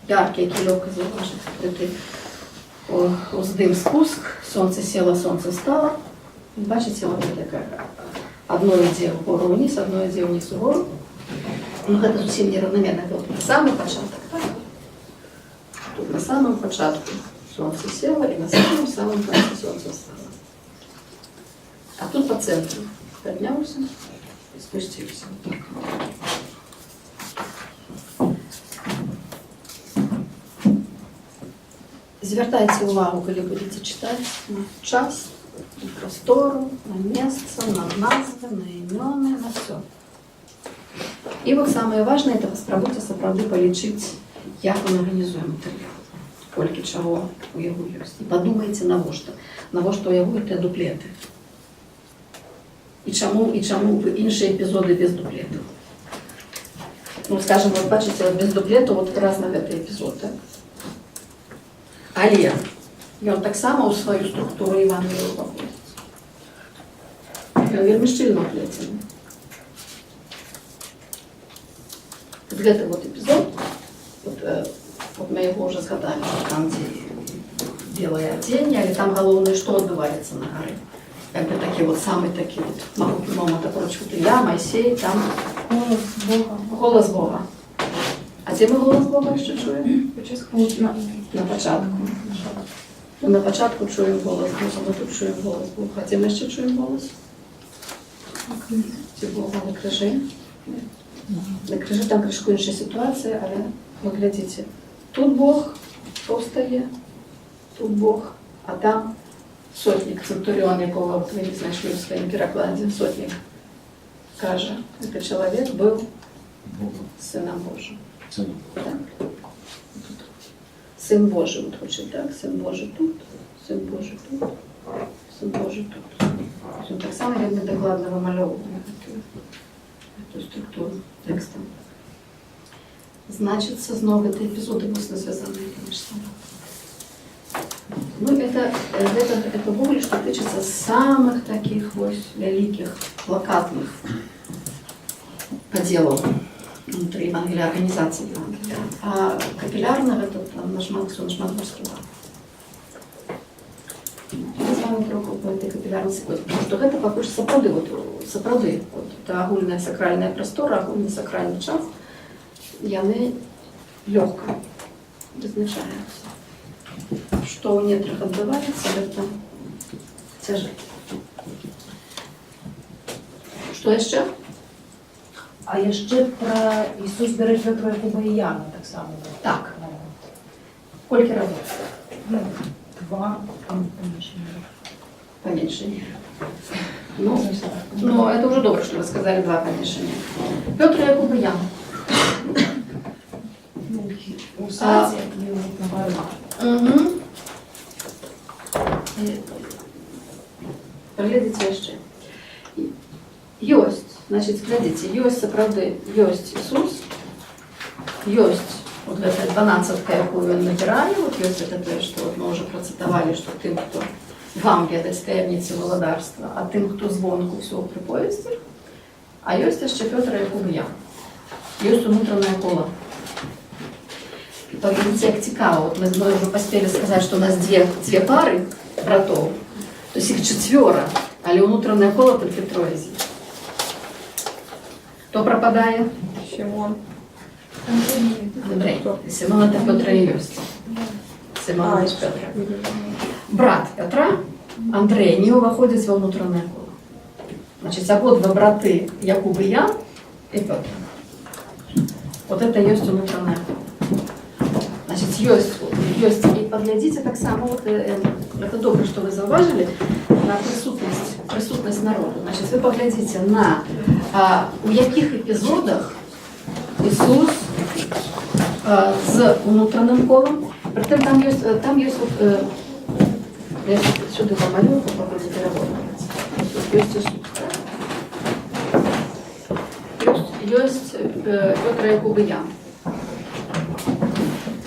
яркие, які легко зауважити. Уздим спуск, сонце село, сонце встало. Бачите, вот така. Одно йде вгору вниз, одно йде вниз вгору. Ну, гэта зусім нераўнамерна. Тут на самый пачатак, так? Тут на самом пачатку сонца села і на самом канцы сонца стала. А тут по центру падняўся і спусціўся. Звяртайце увагу, калі будете читать, на час, на простору, на место, на назвы, на імёны, на все. І вот самое важное, это паспрабуйце сапраўды палічыць, як мы арганізуем матэрыял, колькі чаго у яго ёсць. І падумайце, навошта у яго гэтыя дуплеты. І чаму іншыя эпізоды без дуплетаў. Ну, скажем, вот бачыце, без дуплету вот раз на гэты эпізод, так? Але ён таксама ў сваю структуру Евангелія уваходзіць. Ён вельмі шчыльна уплецены. Вот гэты вот эпізод, вот мы яго ўжо згадалі, там, дзе белае адзенне, але там галоўнае, што адбываецца на гары. Як бы такі вот самы такі вот магутны момант, апроч Ілля, Майсей, там голас Бога. А дзе мы голас Бога яшчэ чуем? На пачатку. На пачатку чуем голас Бога, мы тут чуем голас Бога. А дзе мы яшчэ чуем голас? Дзе Бога на крыжы? На крыжы там крышку іншая сітуацыя, але вы глядзіце. Тут Бог паўстае, тут Бог, а там сотник, центурион, якого вы не знайшли в своем перекладе, сотник, каже, этот человек был Сыном Божьим. Так? Сын Божий, вот хочет так, Сын Божий тут, Сын Божий тут, Сын Божий тут. Он так само вельми докладно вымалёўвае эту структуру текста. Значит, зноў гэты эпизоды вусна связаныя паміж сабой. Ну, это ввогуле, что тычыцца самых таких вось вялікіх плакатных падзелаў внутри Евангелия, организации Евангелия. А капиллярно это нашмат больше складно. Мы с вами троху по этой капиллярности ходим, потому что это пакуль сапраўды, это агульная сакральная простора, агульны сакральны час, яны лёгка вызначаюцца. Что у нетрах адбываецца, это цяжэй. Што яшчэ? А яшчэ пра Ісус бярэ Пётра, Якуба і Яна таксама. Так. Колькі разоў? Ну, 2, поменьше. Ну, это уже добро, что вы сказали 2 поменьше. Пётр, Якуб и Ян. У саді і на барах. Угу. Глядзіце яшчэ. Ёсць, значит, глядзіце, ёсць сапраўды, ёсць Ісус, ёсць вот гэтая 12-ка, якую ён набірае, вот ёсць это тое, што вот мы уже працытавалі, што тым, хто вам ведаць таямніцы валадарства, а тым, хто звонку ўсё ў прыповесці, а ёсць яшчэ Пётр, Якуб і Ян. Ёсць унутранае кола. І паглядзіце, як цікава, вот мы уже паспелі сказаць, што у нас дзве пары братоў, то есть іх 4, але ўнутранае кола толькі 3 з іх. Хто прападае? Сімон. Андрей. Симон это Петра и ёсць. Симон это Петра. Брат Петра, Андрей, не уваходзіць ва ўнутранае кола. Значит, обидва браты Якуб и Ян и Петр. Вот это есть унутранное кола. Значит, есть. И поглядите так само, вот, это добро, что вы зауважили, на присутность народу. Значит, вы поглядите на у яких эпизодах Иисус з унутранным колом. Притом там есть вот, я сюда помолю, попробуйте работать. Есть Иисус. Есть Петр, Якуб и Ян.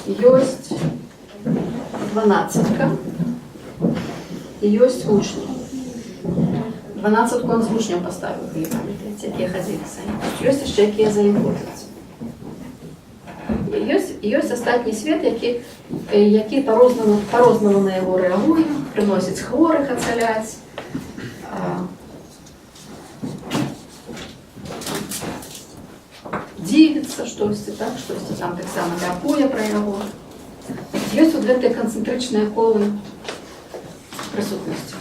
Есть 12-ка. И есть учни. 12-ку он з учнем поставил, якія ходили самі. Есть еще якія за ним ходять. Есть остатній світ, який по-розному на його реагує, приносить хворих оцелять. Діти баяцца штосьці, так, штосьці там таксама мяркуе пра яго. Ёсць вот гэтыя канцэнтрычныя колы прысутнасці.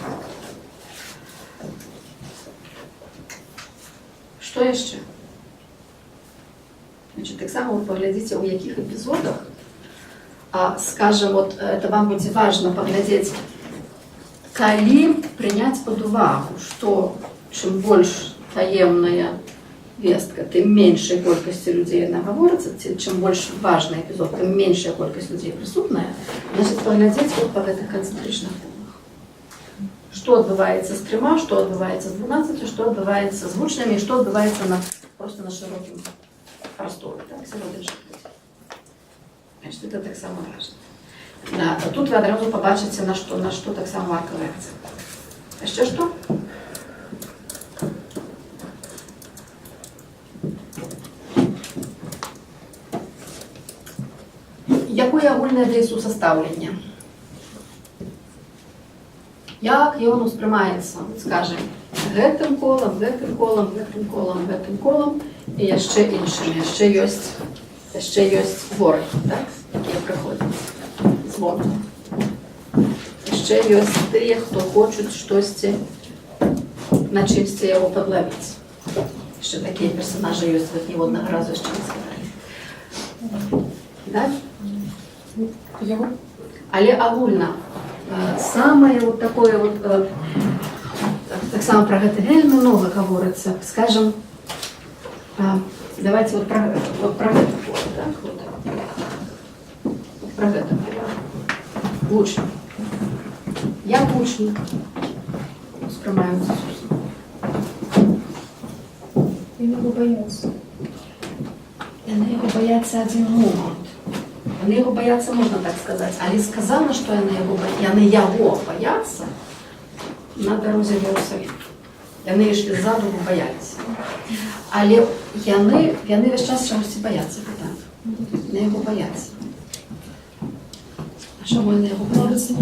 Што яшчэ? Значит, таксама вот паглядзіце, у якіх эпізодах, скажем, вот это вам будзе важна паглядзець, калі прыняць пад увагу, што чым больш таемная вестка, тым меншай колькасці людзей яна гаворыцца, чым больш важны эпізод, тым меншая колькасць людзей прысутная, значит, паглядзець вот па гэтых канцэнтрычных колах. Што адбываецца з 3, што адбываецца з 12, што адбываецца з вучнямі, што адбываецца просто на шырокім прасторы, так, сярод іншых людзей. Значит, это таксама важна. Тут вы адразу пабачыце, на што таксама варта рэакцыя. Яшчэ што? Якое агульнае для Ісуса стаўленне? Як ён успрымаецца, скажем, гэтым колам, гэтым колам, гэтым колам, гэтым колам і яшчэ іншымі. Яшчэ ёсць ворагі, так, якія прыходзяць звонку. Яшчэ ёсць тыя, хто хочуць штосьці на чымсьці яго падлавіць. Яшчэ такія персонажы ёсць, вот ніводнага разу яшчэ не сказалі. Так? Але агульна самае вот такое вот, таксама пра гэта вельмі многа гаворыцца, скажем, давайте вот пра гэта поле, так, вот. Пра гэта поле. Вучні. Як вучні успрымаюць Ісуса? Яны яго баяцца. Яны яго баяцца адзін момант. Яны яго баяцца, можна так сказаць, але сказана, што яны яго баяцца на дарозе в Иерусалим. Яны ішлі ззаду, бо баяліся. Але яны весь час чагосьці баяцца, так? Яны яго баяцца. А чаму яны яго баяцца?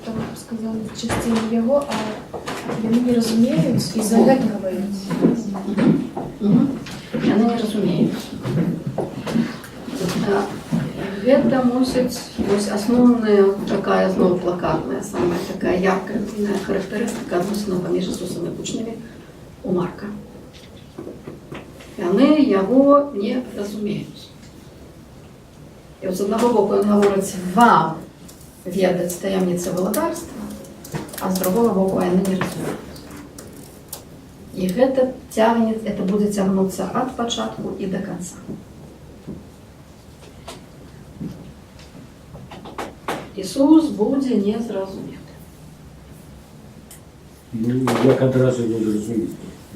Там сказали частину яго, а яны не разумеюць і за гэтага баяцца. Яны не разумеюць. Гэта мусіць вось асноўная такая зноў плакатная, самая такая яркая характарыстыка адносінаў паміж Ісусам і вучнямі у Марка. Яны яго не разумеюць. І з аднаго боку ён гаворыць вам ведаць таямніцы валадарства, а з другого боку яны не разумеюць. І гэта будзе цягнуцца ад пачатку і да канца. Ісус будзе незразумелы. Ну, як адразу его зразумець?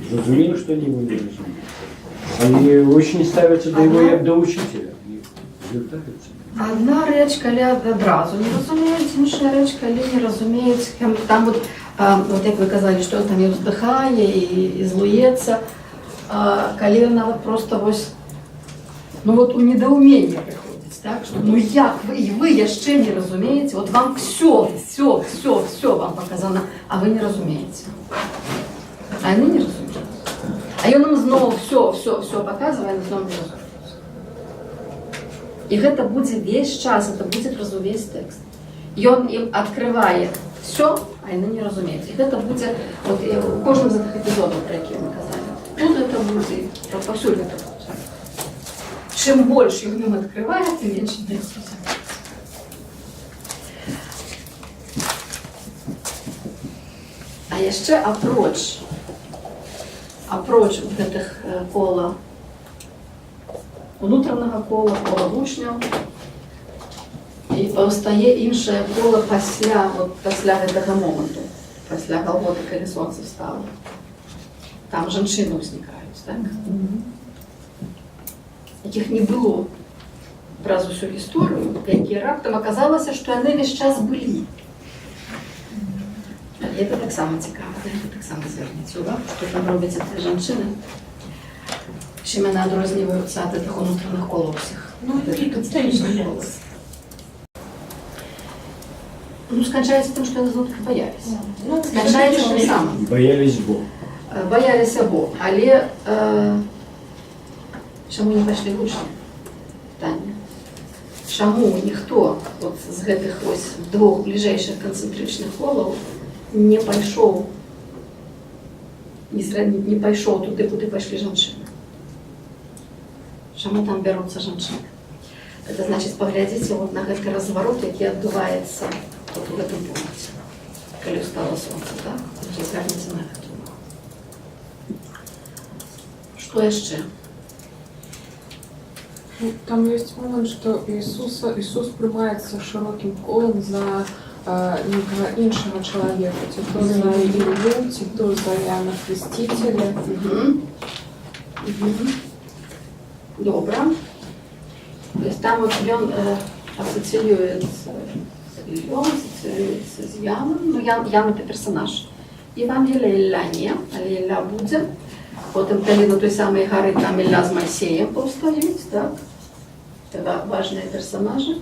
Зразумелі, што не его не разумець. Они очень ставятся до его як до учителя. Одна рэч, калі адразу не разумеюць, іншая рэч, калі не разумеюць. Там вот як вы казалі, што там і ўздыхае, і злуецца, калі нават проста вось, ну вот у недоумении приходит. Так, что, ну як вы яшчэ не разумееце, вот вам все вам показано, а вы не разумееце. А яны не разумеюць. А ён нам зноў все показывае, а зноў не разумеюць. І гэта будзе весь час, это будзе праз увесь тэкст. Ён ім адкрывае все, а яны не разумеюць. І гэта будзе вот, у кожным з гэтых эпізодаў, пра якія мы казалі. Тут это будзе, паўсюль гэта будзе. Чым больш ён ім адкрывае, тым менш не разумеюць. А яшчэ апроч гэтых кола, унутранага кола вучняў, і паўстае іншае кола пасля гэтага моманту, пасля Галготы, калі сонца встала. Там жанчыны ўзнікаюць, так? Якіх не было праз усю гісторыю, якія раптам аказалася, што яны весь час былі. І гэта таксама цікава, гэта таксама зверніце увагу, што там робяць гэтыя жанчыны, чым яны адрозніваюцца ад гэтых унутраных колаў усіх. Ну, сканчаецца тым, што яны зноў баяліся. Сканчаецца тым самым. Баяліся Бога. Баяліся Бога, але Чаму не пайшлі вучні? Пытанне. Чаму ніхто от з гэтых вось двух бліжэйшых канцэнтрычных колаў не пайшоў не пайшоў туды, куды пайшлі жанчыны? Чаму там бяруцца жанчыны? Это значыць, паглядзіце вот на гэты разварот, які адбываецца вот у гэтым пункце. Калі ўстала сонца, так? Зверніце на гэта. Што яшчэ? Там есть момент, что Иисус приймається широким колом за некого іншого чоловіка, ті, хто за Ілью, ті, хто за Яна Хрестителя. Добре. То есть там вот он ассоциируется с Ильем, ассоциируется с Яном. Ну, Ян это персонаж. Евангелие Ілля не, але Ілля буде. Потім, коли на той самій гори там Ілля з Мойсеєм повстають, так? Это важные персонажи.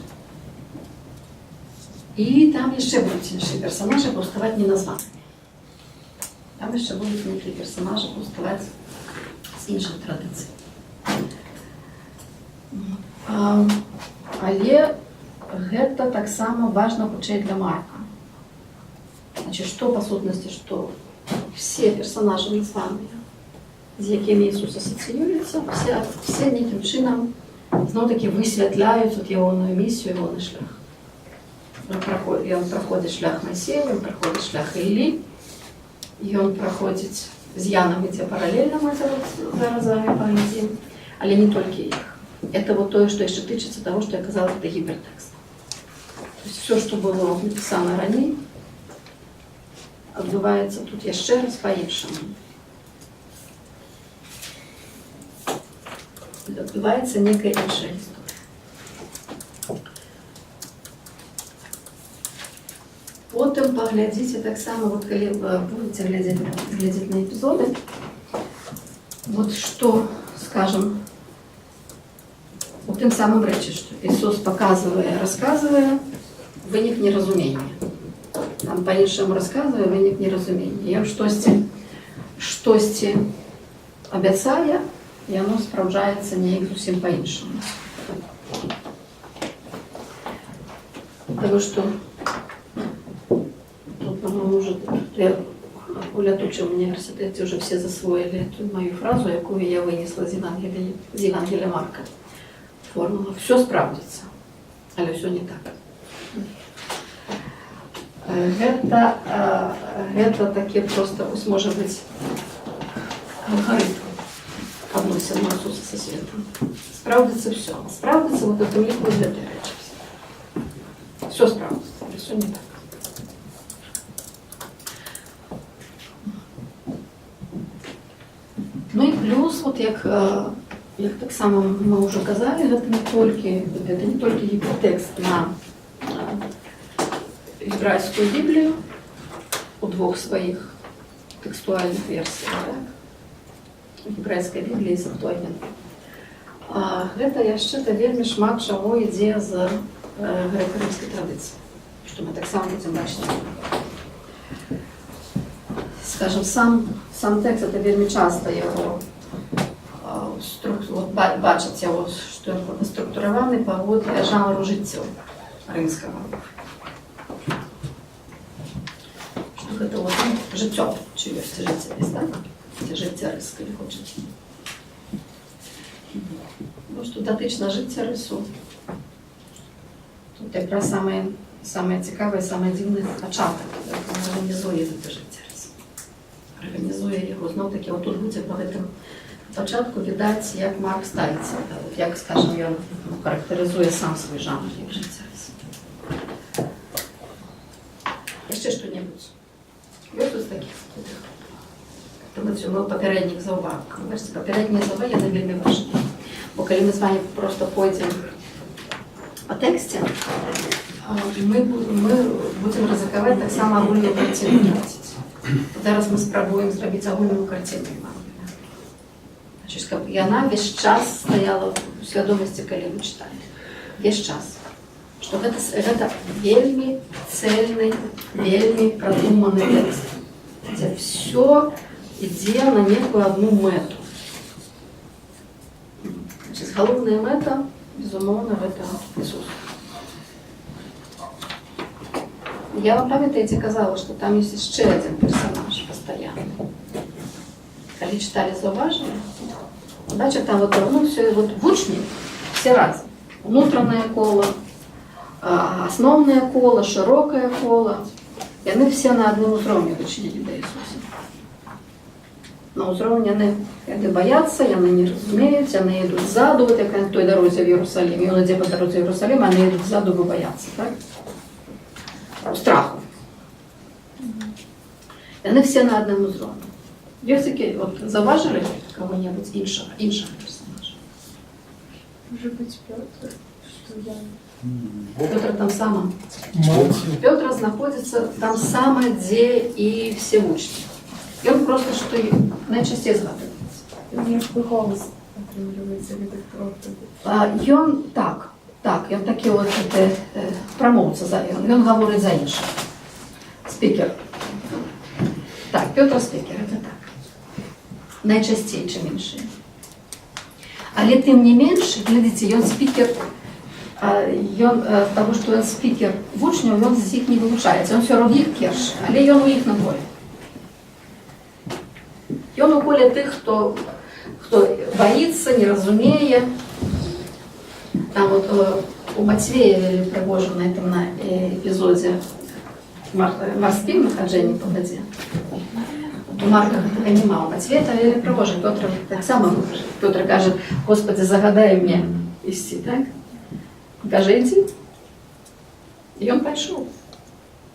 И там еще будут іншие персонажи повставать неназванными. Там еще будут некие персонажи повставать с інших традиций. Але гэта таксама важна хутчэй для Марка. Значит, что по сутнасці, что все персонажи названыя, з якімі Ісус асацыюецца, все неким чынам зноў-такі высвятляюць вот ягоную місію, ягоны шлях. Ён праходзіць шлях Мойсея, ён праходзіць шлях Іллі, ён праходзіць з Яном, ідзе паралельна, мы зараз з вами паглядзім, але не толькі іх. Это вот то, что еще тычется того, что я сказала, это гипертекст. То есть все, что было написано ранее, отбывается тут еще раз по-іншому. Отбывается некая іншая история. Потом поглядите так само, вот когда будете глядеть на эпизоды, вот что, скажем, у тым самым рэчы, што Ісус паказвае, расказвае вынік неразумення. Там па-іншаму расказвае вынік неразумення. Ён штосьці абяцае, і яно спраўджаецца неяк зусім па-іншаму. Таму што тут, по-моему, уже у лятучым універсітэце уже все засвоілі эту мою фразу, якую я вынесла з Евангелия Марка. Формула. Все справдится, але все не так. Гэта такі просто, может быть, алгоритм адносін Ісуса со светом. Справдится все. Справдится вот это лику из этой речи. Все справдится, але все не так. Ну и плюс, вот як так само мы уже казали, это не только гипертекст на еврейскую Библию у двух своих текстуальных версиях, так? Еврейская Библия и Септуагинта. Это яшчэ вельмі шмат чаго ідзе з грэка-рымскай традыцыі, што мы так само будзем бачыць. Скажем, сам текст, это вельмі часто его бачыць яго, што ён структураваны паводле жанру жыцця рымскага. Што гэта вот жыццё, ці ёсць жыцця, так? Ці жыцця рыс, калі хочаце. Ну, што датычна жыцця рысу. Тут якраз самае цікавае, самае дзіўнае пачатак, які арганізуе гэта жыцця рыс. Арганізуе яго зноў-такі, вот тут будзе па гэтым пачатку відаць, як Марк ставіцца, як, скажем, ён характарызуе сам свой жанр, як жыцця рыс. Яшчэ што-небудзь? Ёсць тут такіх? Ну, папярэдніх заўваг. Бачыце, папярэднія заўвагі, яны вельмі важныя. Бо калі мы з вами просто пойдзем па тэксце, мы будзем рызыкаваць таксама агульную карціну траціць. Зараз мы спрабуем зрабіць агульную карціну. Значит, каб яна весь час стаяла у свядомасці, калі вы чыталі. Весь час. Што гэта вельмі цельны, вельмі прадуманы тэкст, дзе все ідзе на некую одну мэту. галоўная мэта, безумоўна, гэта Ісус. Я вам, памятаеце, казала, што там ёсць яшчэ адзін персонаж пастаянны. Калі чыталі, заўважылі? Бачите, там вот, ну, все, вот вучні, все разом. Внутреннее коло, основное коло, широкое коло. И они все на одном уровне вычинили до Иисуса. На уровне они боятся, они не разумеют, они идут сзаду, вот как на той дороге в Иерусалим. И он идет по дороге в Иерусалим, они идут сзаду, вы боятся, так? Страху. И они все на одном уровне. Есть вот заважили кого-нибудь іншого персонажа? Может быть, Петр, что я... Петр там самом. Петр находится там самое, где и все учни. И он просто что найчастее згадується. Немножко голос отрывается, редактор. І он так, він такий от промовця, він говорить за інших. Спікер. Так, Петр спікер, це так. Найчастіше, чим інші. Але тим не менше, глядите, він спікер, того, що він спікер в учнів, він з їх не вилучається. Він все одно їх перший, але він у їх на полі. Він у полі тих, хто боится, не разумея. Там вот у Матвея Пригожин на этом на эпизоде морским нахождением по воде. У Марка этого нема, у Матвея это Пригожин. Петр так само, Петр каже, Господи, загадай мне идти, так? Каже, иди. И он пошел.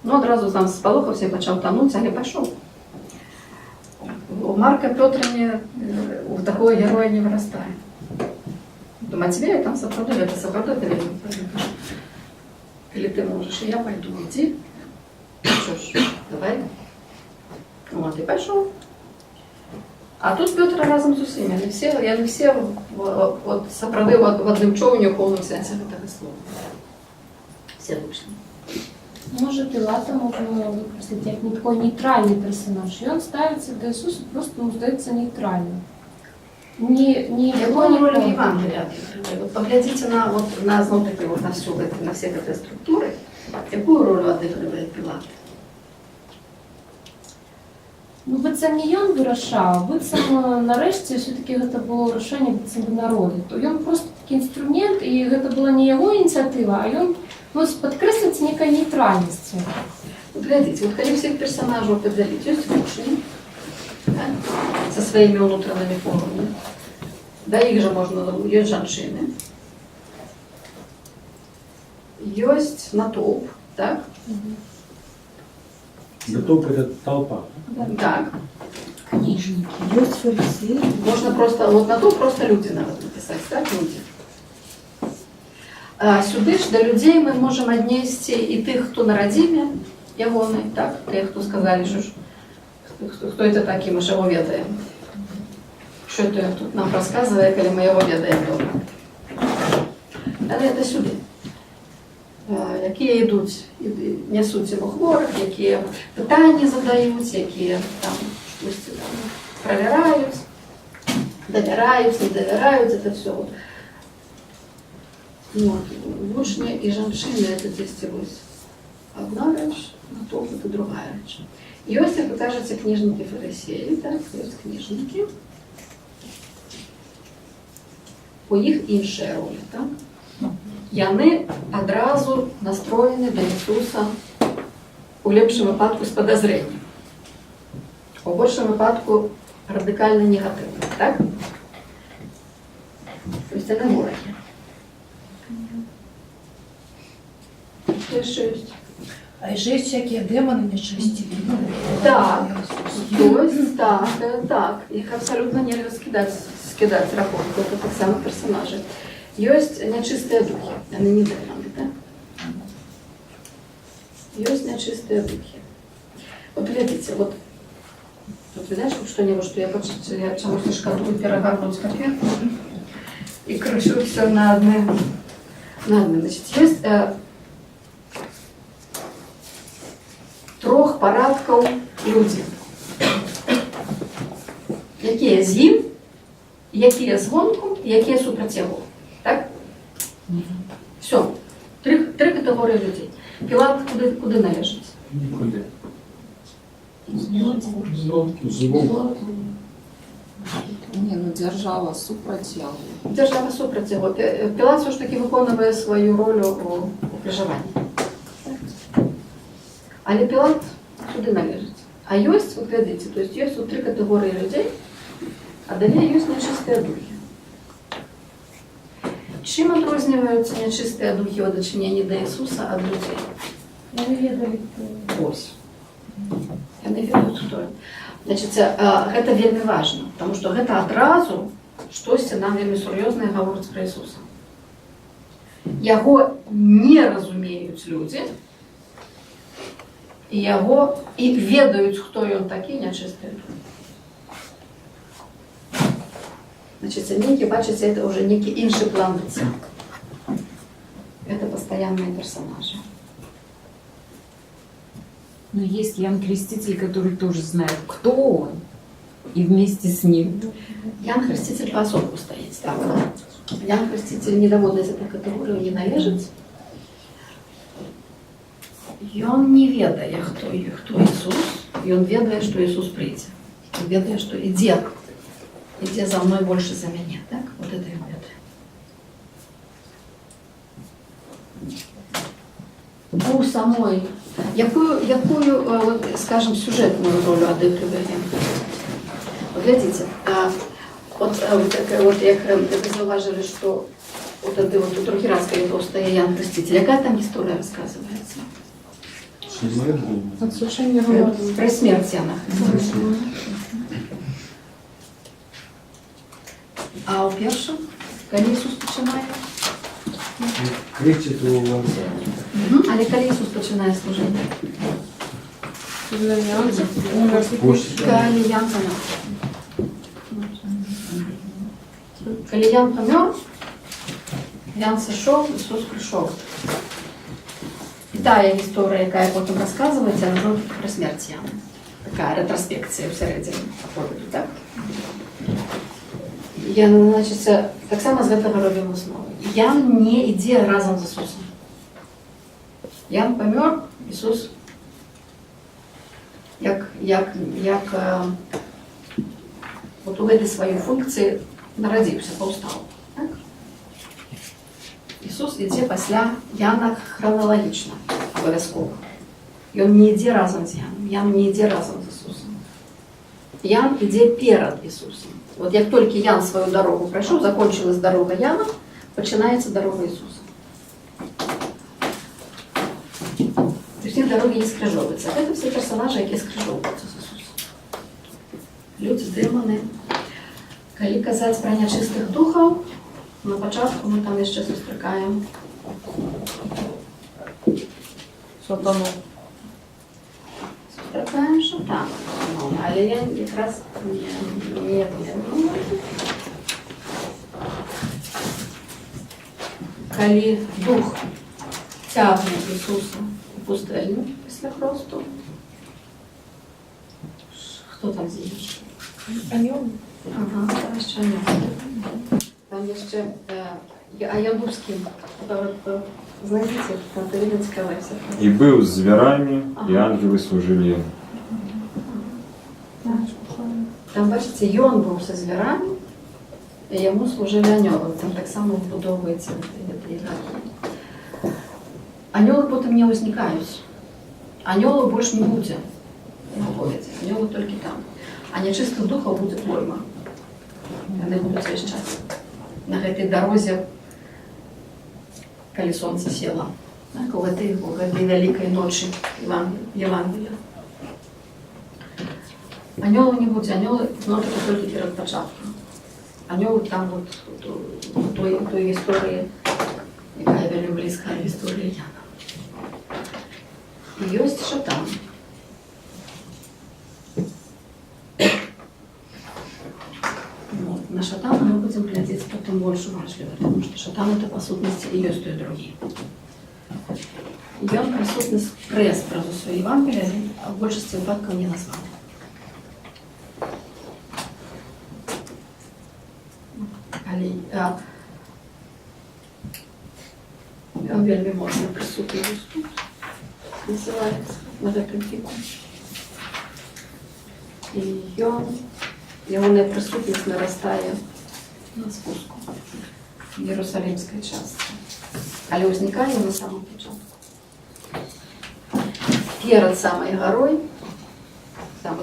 Ну, одразу там сполохався, почав тонуть, але пошел. У Марка Петр у такого героя не вырастает. У Матвея там соправдали, это верно. Или ты можешь, и я пойду, иди. Что ж, давай. Вот, и пошел. А тут Петр разом с усіми. Они все вот, соправдали в одном човні в повному сенсі этого слова. Все вышли. Може, Пілата можна використати як не такий нейтральний персонаж. І він ставиться до Ісуса просто, ну, здається, нейтрально. Какую роль в Евангелии? Вот поглядите на смотрите вот на все эти структуры. Какую роль отыгрывает Пилат? Ну, быццам не ён вырашаў, быццам нарэшце все-таки гэта было рашэнне быццам бы народу. То ён просто такі інструмент, і гэта была не яго ініцыятыва, а ён падкрэсліць некая нейтральнасць. Вот глядите, вот хотим всех персонажей поделить. Есть учни, да, со своими внутренними формами. Да, их же можно назвать, есть женщины. Есть натовп, так? Натовп — это толпа. Так. Книжники. Есть фарисеи. Можно просто, вот натовп просто люди надо написать, так, люди. Сюди ж до людей ми можемо віднести і тих, хто на родині ягоний, так, тих, хто сказали, що хто це такі, ми ж його ведаємо. Що це тут нам розказує, коли ми його ведаємо добре. Але це сюди. Які йдуть, несуть йому хворих, які питання задають, які там щось перевіряють, довіряють, не довіряють, це все. Вот. Учни и женщины — это здесь одна речь, натовп — это другая речь. Есть, як ви кажете, книжники фарисеї, так, є книжники. У їх інша роль, так? І вони одразу настроєні до Ісуса у ліпшому випадку з подозренням. У більшому випадку радикально негативно, так? Тобто це не вороги. А еще есть всякие демоны нечисти. Так, есть, так. Их абсолютно нельзя скидать с рахунку, это так само персонажи. Есть нечистые духи, они не демоны, да? Есть нечистые духи. Вот глядите, вот вы знаете, что-нибудь, что я чему-то шкатулку перевернуть конфет и кручу все на одне. Значит, есть трьох парадків людей. Які з їм, які з гонком, які супротивом. Все. Три категорії людей. Пілат куди належить? Нікуди. Зло. Не, ну держава супротиву. Держава супротиву. Пілат все ж таки виконує свою роль у проживанні. Але Пілат сюди належить. А есть, вот видите, то есть есть вот три категории людей, а далее есть нечистые духи. Чим відрізняються нечисті духи в дочиненні до Ісуса від людей? Вони ведали, Ось. Яны ведаюць, хто. Значит, гэта вельмі важна, потому что гэта адразу штосьці нам вельмі сур'ёзнае гаворыць пра Ісуса. Яго не разумеюць людзі, і яго і ведаюць, хто ён такі, нячыстыя духи. Значит, некий, бачите, это уже некий інший план бытия. Это постоянные персонажи. Но есть Иоанн Креститель, который тоже знает, кто он, и вместе с ним. Иоанн Хреститель по особу стоит. Так. Иоанн Хреститель не доводит этой категории, не належит. И он не ведает, кто Иисус, и он ведает, что Иисус придет. Он ведает, что иди за мной больше за меня. Так? Вот это и ведает. У самой, якую, вот, скажем, сюжетную роль отыгрывает? Вот глядите, вот як ви зауважили, що вот это вот у Трохиранской Литовской Иоанн Креститель, какая там история рассказывается? Отсушение голода. Про смерть Иоанна Хрестителя. А у першого, коли Ісус починає? Кричит его глаза. Але коли Ісус починає служення? Коли Ян помер. Коли Ян помер, Ян сошел, Ісус прийшов. І та історія, яка я потім розказується, вона вже про смерть Яна. Така ретроспекція всередині оповіду, так? Ян, значить, так само з гэтага робимо основу. Ян не ідзе разом з Ісусом. Ян помер, Ісус вот у гэтай сваёй функцыі нарадзіўся, паўстаў. Так? Ісус ідзе пасля Яна храналагічна, абавязкова. Ён не ідзе разам з Яном, Ян не ідзе разам з Ісусом. Ян ідзе перад Ісусом. Вот як толькі Ян сваю дарогу прайшоў, закончилась дорога Яна, пачынаецца дорога Ісуса. То есть их дороги не скрыжовываются. Это все персонажи, які скрыжовываются з Ісусом. Люди, демоны. Калі казаць пра нячыстых духаў, на пачатку мы там яшчэ сустракаем Сатану. Сустракаем шатана. Але я якраз не калі дух цягне Ісуса у пустэльню пасля хросту, хто там з'явіўся? Анёл. Ага, там яшчэ анёл. Там яшчэ а Ядурскі, знайдзіце, там вельмі цікавая вся. И был с зверами, и ангелы служили ему. Там, бачите, ён быў са звярамі, і яму служили анёлы. Там таксама вбудоўваецца гэта іерархія. Анёлы потым не ўзнікаюць. Анёлаў больш не будзе на аповедзе. Анёлы толькі там. А нячыстых духаў будзе пойма. Яны будуць весь час. На гэтай дарозе, калі сонца села. Так, у гэтай вялікай ночы Евангелія. Анёлаў не будзе, анёлы знотыкі толькі перад пачаткам. Анёлы там вот у той гісторыі, якая вельмі блізкая гісторыя Яна. І ёсць шатан. Вот. На шатана мы будем глядеть потом больше уважливо, потому что шатан это по сутности и есть той другие. И он присутность пресс про свое Евангелие, а в большинстве выпадков не назвал. Там вельми можна присутній тут. Називається на виконфіку. І його неприсутність наростає на спуску в Єрусалимській частці. Але возникає на самому початку. Перед самой горой, там,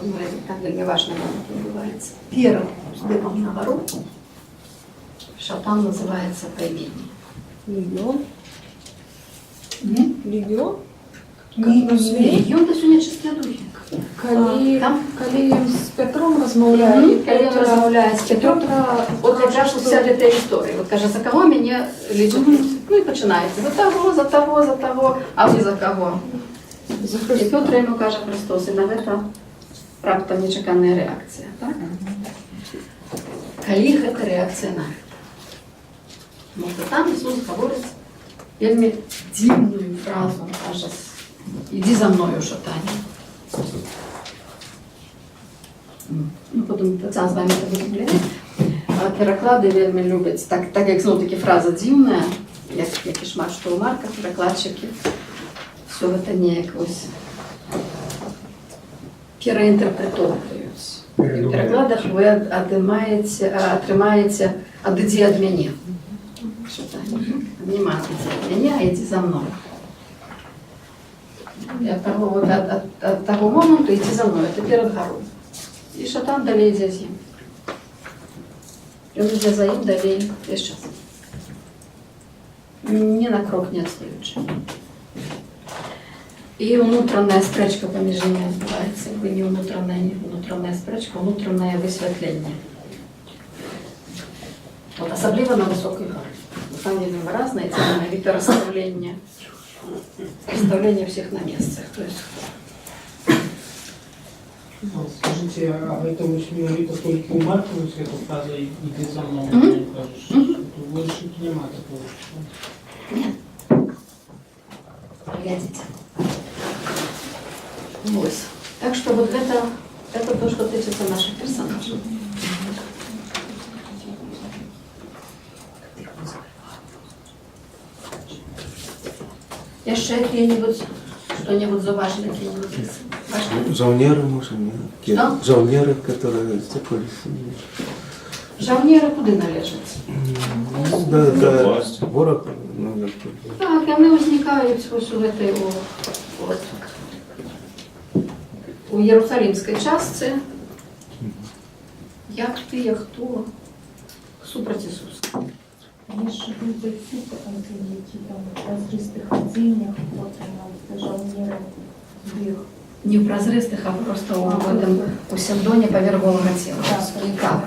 там вельми важный момент відбувається, перед вступом на гору, що там називається поимение. Легион? Легион? Легион – це сьогодні чисті духи. Коли з Петром розмовляє, Коли він розмовляє з Петром, от якраз вся ця історія. От каже, за кого мене лічать? Ну і починається. За того, а ви за кого? І Петр йому каже Христос, і на це раптом нечекана реакція. Так? Коли це реакція на це? Тому що там Ісус говорить вельми дивну фразу, каже, іди за мною, шатані. Ну, потім це з вами буде глядати. Переклади вельми люблять, так як знову таки фраза дивна, як і шмат, що у Марка, перекладчики, все це не якось переінтерпретовують. І в перекладах ви отримаєте «Отойди від мене». Внимай, «Отойди від мене», а «Іди за мною». От того моменту «Іди за мною» – це перед горою. І шатан далі йде за ним. Він йде за ним далі весь час. Ні на крок не відстаючи. І внутрішня спречка поміж ними відбувається. Не внутрішня спречка, внутрішнє висвітлення. От, особливо на високій горі. Там є виразне, і це розставлення всіх на місцях. Скажите, а это очень говорит только у Марка, эта фраза «иди за мной», больше нема такого. Нет. Глядите. Вот. Так что вот это то, что тычется наших персонажей. Еще какие-нибудь, что-нибудь заважено, какие-нибудь важные? Жаунеры, может, нет? Что? Жаунеры, которые стекались. Жаунеры куди належать? Да, ворог, наверное. Так, вони возникають ось у Єрусалимській частці. Як ти, як хто? Супроть Ісуса. Є ще бойці, які там в прозристих одіннях, от жаунери збіг. Не в прозристих, а просто у Синдоне поверх голого тіла. Так.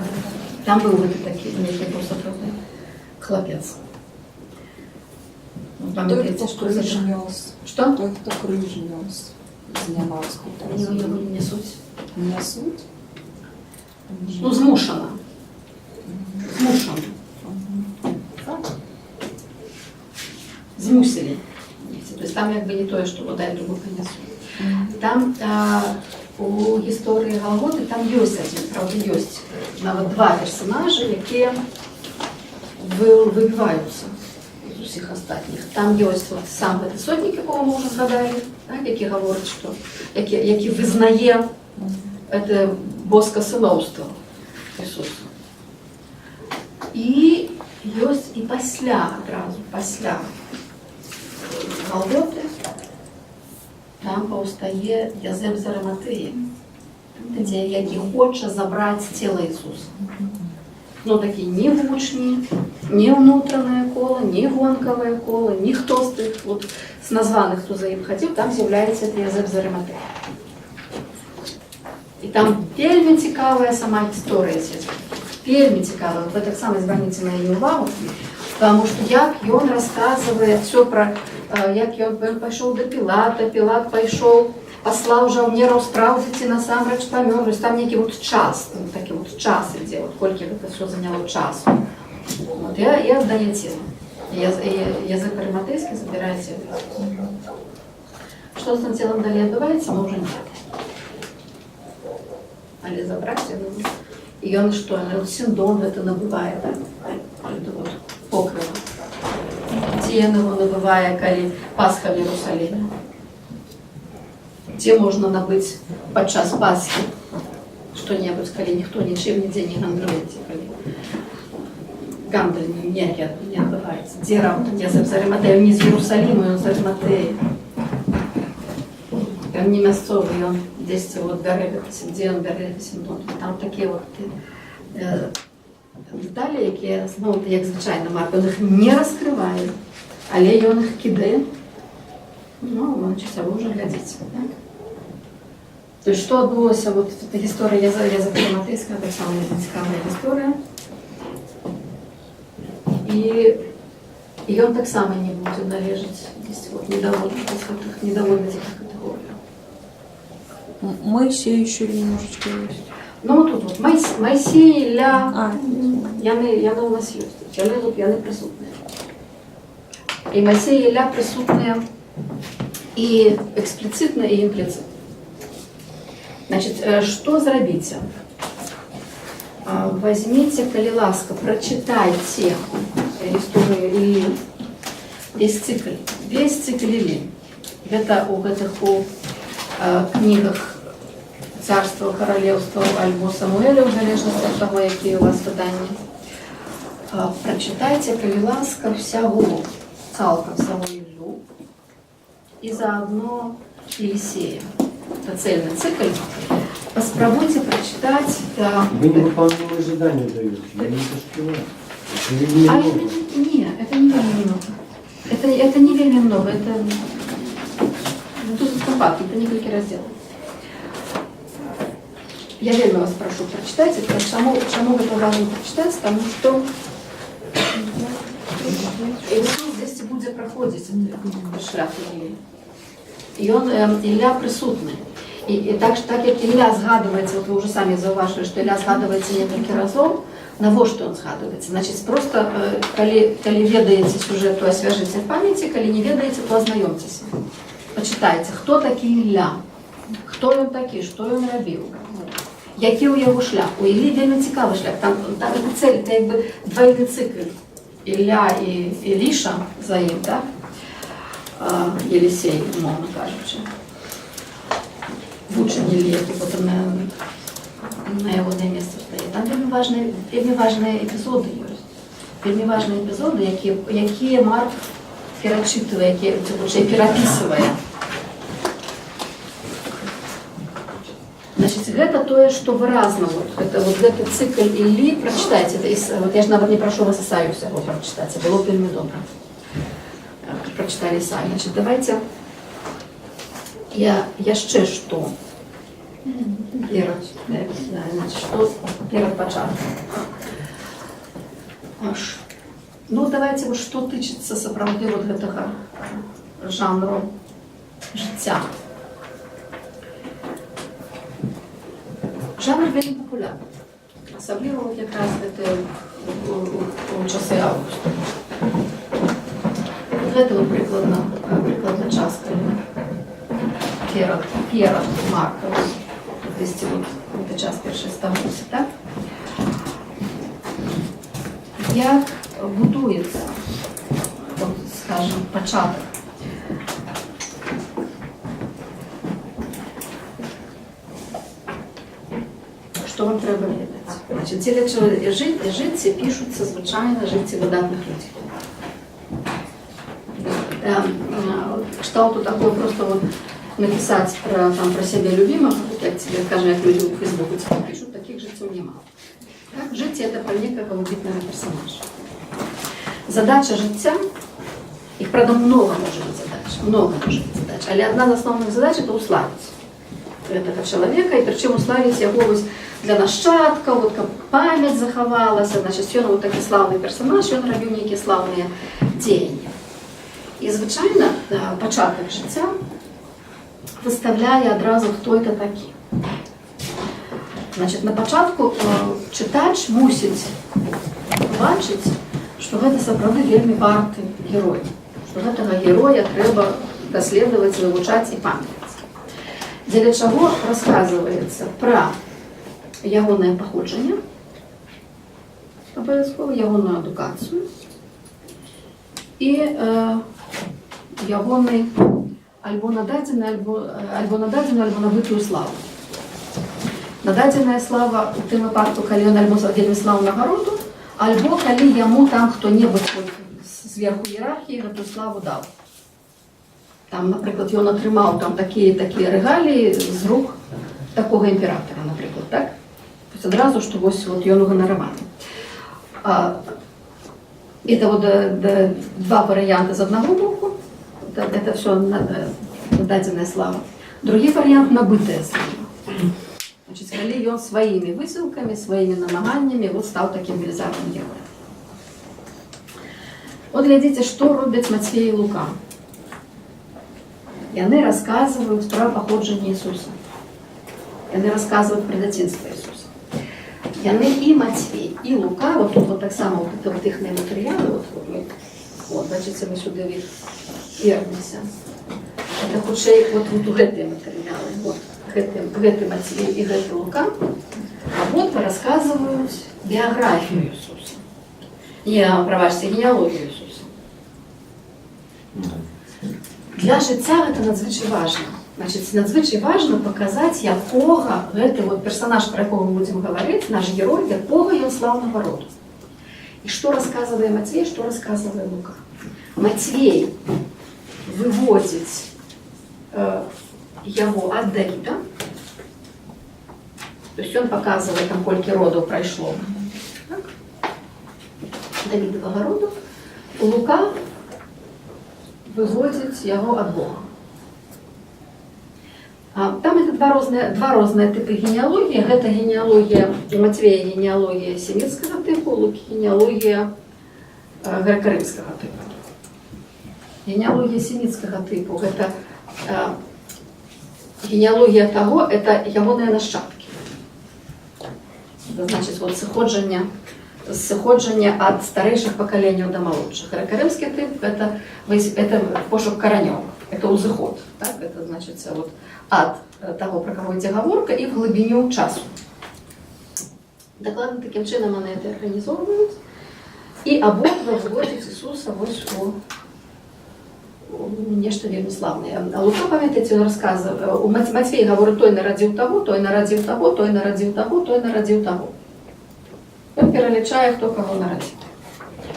Там був такий, просто хлопець. Той, хто крыж нес. Что? Той, хто крыж нес. Они его не несут. Не несуть? Ну, змушено. Змушено. Змусили. То есть там как бы не то, что вода и другу понесут. Там у історії Голготи там є один, правда, є навіть два персонажі, які вибиваються з усіх остальних. Там є от сам сотник, якого ми вже згадали, так, який говорить, що, який визнає це боскосиновство Ісуса. І є і після, одразу, після Голготи, там повстає Язеп з Ариматеї, який хоче забрати тіло Ісуса. Ну, такі ні гучні, ні внутрішнє коло, ні гонкове коло, ніхто з тих, от, з названих, хто за ним хотів, там з'являється Язеп з Ариматеї. І там вельми цікава сама історія. Вельми цікава. Ви так само зверніть на її увагу, тому що як він розказує все про, як він пішов до Пілата, Пілат пішов, послав жаунеров справдити, насамрэч помер. То есть там некий вот час, такі вот час іде, вот кольки це все зайняло часу. Вот, і віддає тіло. Язик Ариматейський забирає тіло. Що з цим тілом далі відбувається, ми вже не знаємо. Але забрати його. И он что? Синдон это набывает, это вот покрыво. ген его набывае, калі Пасха в Иерусалиме. Где можно набыть падчас Пасхи что-нибудь, калі ніхто нічым нідзе не гандлюецца, калі гандаль ніякі не адбываецца. Дзе раптам Езэп з Арыматэя? Не з Иерусалима, ён з Арыматэі. Ён не мясцовы, ён дзесьці вот бярэ гэта дзе ён бярэ сімдон. Там такія вот деталі, якія, ну, як звычайна Марк, ён іх не раскрывае, але ён іх кідае. Ну, значыць, а вы ўжо глядзіце. Так? То есть, што адбылося, вот эта гісторыя Езэпа Арыматэйскага, таксама вельмі цікавая гісторыя. І ён таксама не будзе належаць вот, недовольных этих категорий. Моисей еще немножечко есть. Ну, вот тут вот Моисей, Ілля, яны у нас ёсць. Яны присутныя. І Моисей і Ілля присутныя і эксплицитно, і імпліцитно. Значит, что зрабіце? Возьмите, калі ласка, прочитайте историю Іллі. Весь цикл Іллі. Это у гэтых книгах «Царство, королевство» альбо Самуэля, в залежности от того, какие у вас выданні. Прочитайте, калі ласка, всяго, цалкам всяго Іллю и заодно Елисея. Это цельный цикл. Попробуйте прочитать. Вы невыполнимые задания даете, я не успеваю. Нет, это не вельми много. Это не вельми много. Это тут компактно, это несколько разделов. Я вельми вас прошу, прочитайте. Чему это важно прочитать? Потому что Иисус здесь будет проходить шлях Іллі. И он, Ілля присутный. И так как Ілля згадывается, вот вы уже сами зауважили, что Ілля згадывается несколько разов, навошта он згадывается? Значит, просто, коли ведаете сюжет, то освежите в памяти, коли не ведаете, то ознайомьтесь. Почитайте, кто такий Ілля, хто він такий, що він робив, який у його шлях. У Іллі вельми цікавий шлях, там цель, це якби двойний цикл. Ілля і Іліша за ним, так? Єлисей, мовно кажучи. Вучень Іллі, який потім на його місце стоїть. Там вельми важні епізоди є. Вельми важні епізоди, які Марк перечитує, які переписує. Значит, это то, что выразно, вот этот цикл Іллі, прочитайте, вот я же навіть не прошу вас Ісаю всього прочитать, было бы вельми добре. Прочитали Ісаю. Значит, давайте я ще что. Значит, что перед початком. Ну, давайте, вот что тычется сапраўды вот гэтага жанру жыцця. Жанр вельмі популярны. Асабліва вот якраз гэта у часы августа. Гэта вот прыкладна час, калі перад Марком, десьці вот гэта час першай стагоддзя, так? Як будуецца, вот, скажем, пачатак. Что вам треба ведаць? Значит, дзеля жыцці пішуцца звычайна жыцці выдатных людзей. Кшталту такое просто вот написать про себя любимых, как тебе, скажем, як люди у Фейсбуку тебе пишут, таких жыццёў немало. Так? Жыцці это про некого выбітнага персонажа. Задача жыцця, их, правда, много может быть задач, але одна из основных задач это уславить этого человека, и причем уславить его для нашчадкаў, вот как память захавалася, значит, ён вот такі славный персонаж, ён рабіў нейкія славныя дзеянні. І звычайна пачатак жыцця выставляе адразу, хто это такі. Значит, на пачатку чытач мусіць бачыць, што гэта сапраўды вельмі варты герой, што гэтага героя трэба даследаваць, вывучаць і памятаць. Дзеля чаго расказваецца пра ягонае паходжанне, абавязкова ягоную адукацыю і ягоны альбо нададзеную, альбо набытую славу. Нададзеная слава у тым выпадку, калі ён альбо вельмі слаўнага роду, альбо калі яму там хто-небудзь зверху іерархіі гэтую славу даў. Там, напрыклад, ён атрымаў там такія рэгаліі з рук такога імператора, напрыклад, так? То есть адразу, што вось ён уганараваны. Это вот два варианта з одного боку. Это все нададзеная слава. Другі варыянт набытая слава. Значит, калі ён сваімі высілкамі, сваімі намаганнямі вот стаў такім велізарным героем. Вот глядзіце, што робяць Мацвей і Лука. Яны расказваюць пра паходжанне Ісуса. Яны расказваюць пра дзяцінства Ісуса. Яны і Мацвей, і Лука, вот тут вот так само вот іхныя матэрыялы, вот, бачыце, мы сюды вернемся. Это хутчэй вот у гэтыя матэрыялы, вот, гэты Мацвей і гэты Лука, абодва расказваюць біяграфію Ісуса. Не, прабачце, генеалогію Ісуса. Для жыцця гэта надзвычай важна. Значит, надзвычай важна паказаць, якога гэты вот персонаж, пра якога мы будзем гаварыць, наш герой, якога ён слаўнага роду. І што расказвае Мацвей, што расказвае Лука. Мацвей выводзіць яго ад Давіда, то есть ён паказвае, там колькі родаў прайшло. Так? Давідавага роду. Лука выводзіць яго ад Бога. Там это два розныя типы генеалогіі. Гэта генеалогія Мацвея, генеалогія семіцкага типу, Лукі генеалогія грэка-рымскага типу. Генеалогія семіцкага типу гэта генеалогія таго, это ягоныя нашчадкі. Значит, вот сыходжанне ад старэйшых пакаленняў да малодшых. Грэка-рымскі тип это пошук каранёў, это узыход, так? Это значит вот ад того, про кого ідзе гаворка, і в глыбіню часу. Дакладна такім чынам яны это арганізоўваюць, і абодва выводзяць Ісуса вось у нешта вельмі славнае. А Лука, памятаеце, ён расказвае, у Мацвей гаворыць, той нарадзіў таго, той нарадзіў таго, той нарадзіў таго, той нарадзіў таго. Ён пералічае, хто каго нарадзіў.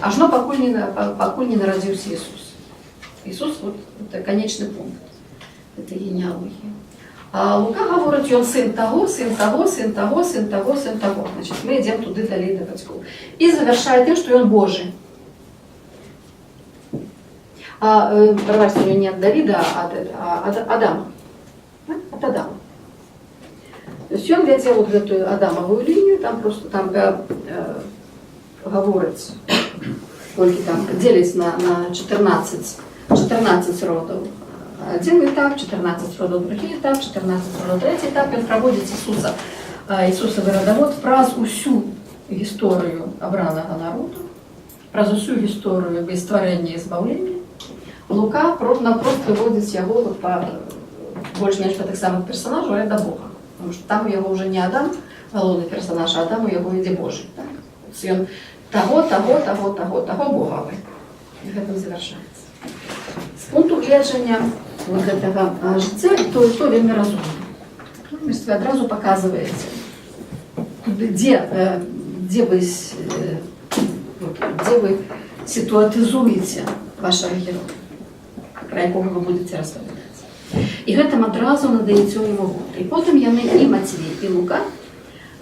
Ажно пакуль не нарадзіўся Ісус. Ісус вот это канечны пункт этой генеалогіі. А Лука гаворыць, ён сын таго, сын таго, сын таго, сын таго, сын таго. Значит, мы ідзем туды далей да бацькоў. І завяршае тым, што ён Божы. Прабачце, не ад Давіда, а ад Адама. Ад Адама. То есть ён вядзе вот гэтую Адамавую лінію, там просто там гаворыць, колькі там дзеляць на 14 родаў. Один этап, 14 родов, другий этап, 14 родов, третий этап. Ён праводзіць Ісусавы радавод праз усю гісторыю абранага народу, праз усю гісторыю стварэння і збаўлення. Лука напрост выводзіць яго больш-менш па тых самых персонажаў, але да Бога. Потому что там у яго уже не Адам, галоўны персонаж, а там у яго ідзе Божий. Так? Ён таго Богавы. І гэтым завяршаецца. З пункту гледжання вот гэтага жыцця, то вельмі разумна. Вы адразу паказваеце, дзе вы сітуатызуеце вашага героя, пра якога вы будете распавядаць. І гэтым адразу надаеце яму год. І потым яны і Мацвей, і Лука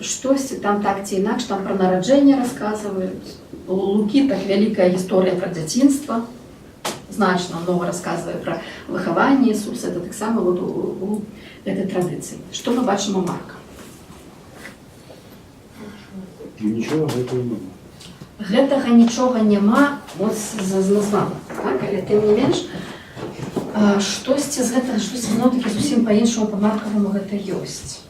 штосьці там так ці інакш там пра нараджэнне расказваюць. У Лукі так вялікая гісторыя пра дзяцінства, значна много расказвае пра выхаванне Ісуса, это таксама вот у гэтай традыцыі. Што мы бачым у Марка? Нічога гэтага няма. Гэтага нічога няма вот з названа, так? Але тым не менш, штосьці з гэтага, штосьці зноў-такі зусім па-іншаму па Маркаваму гэта ёсць.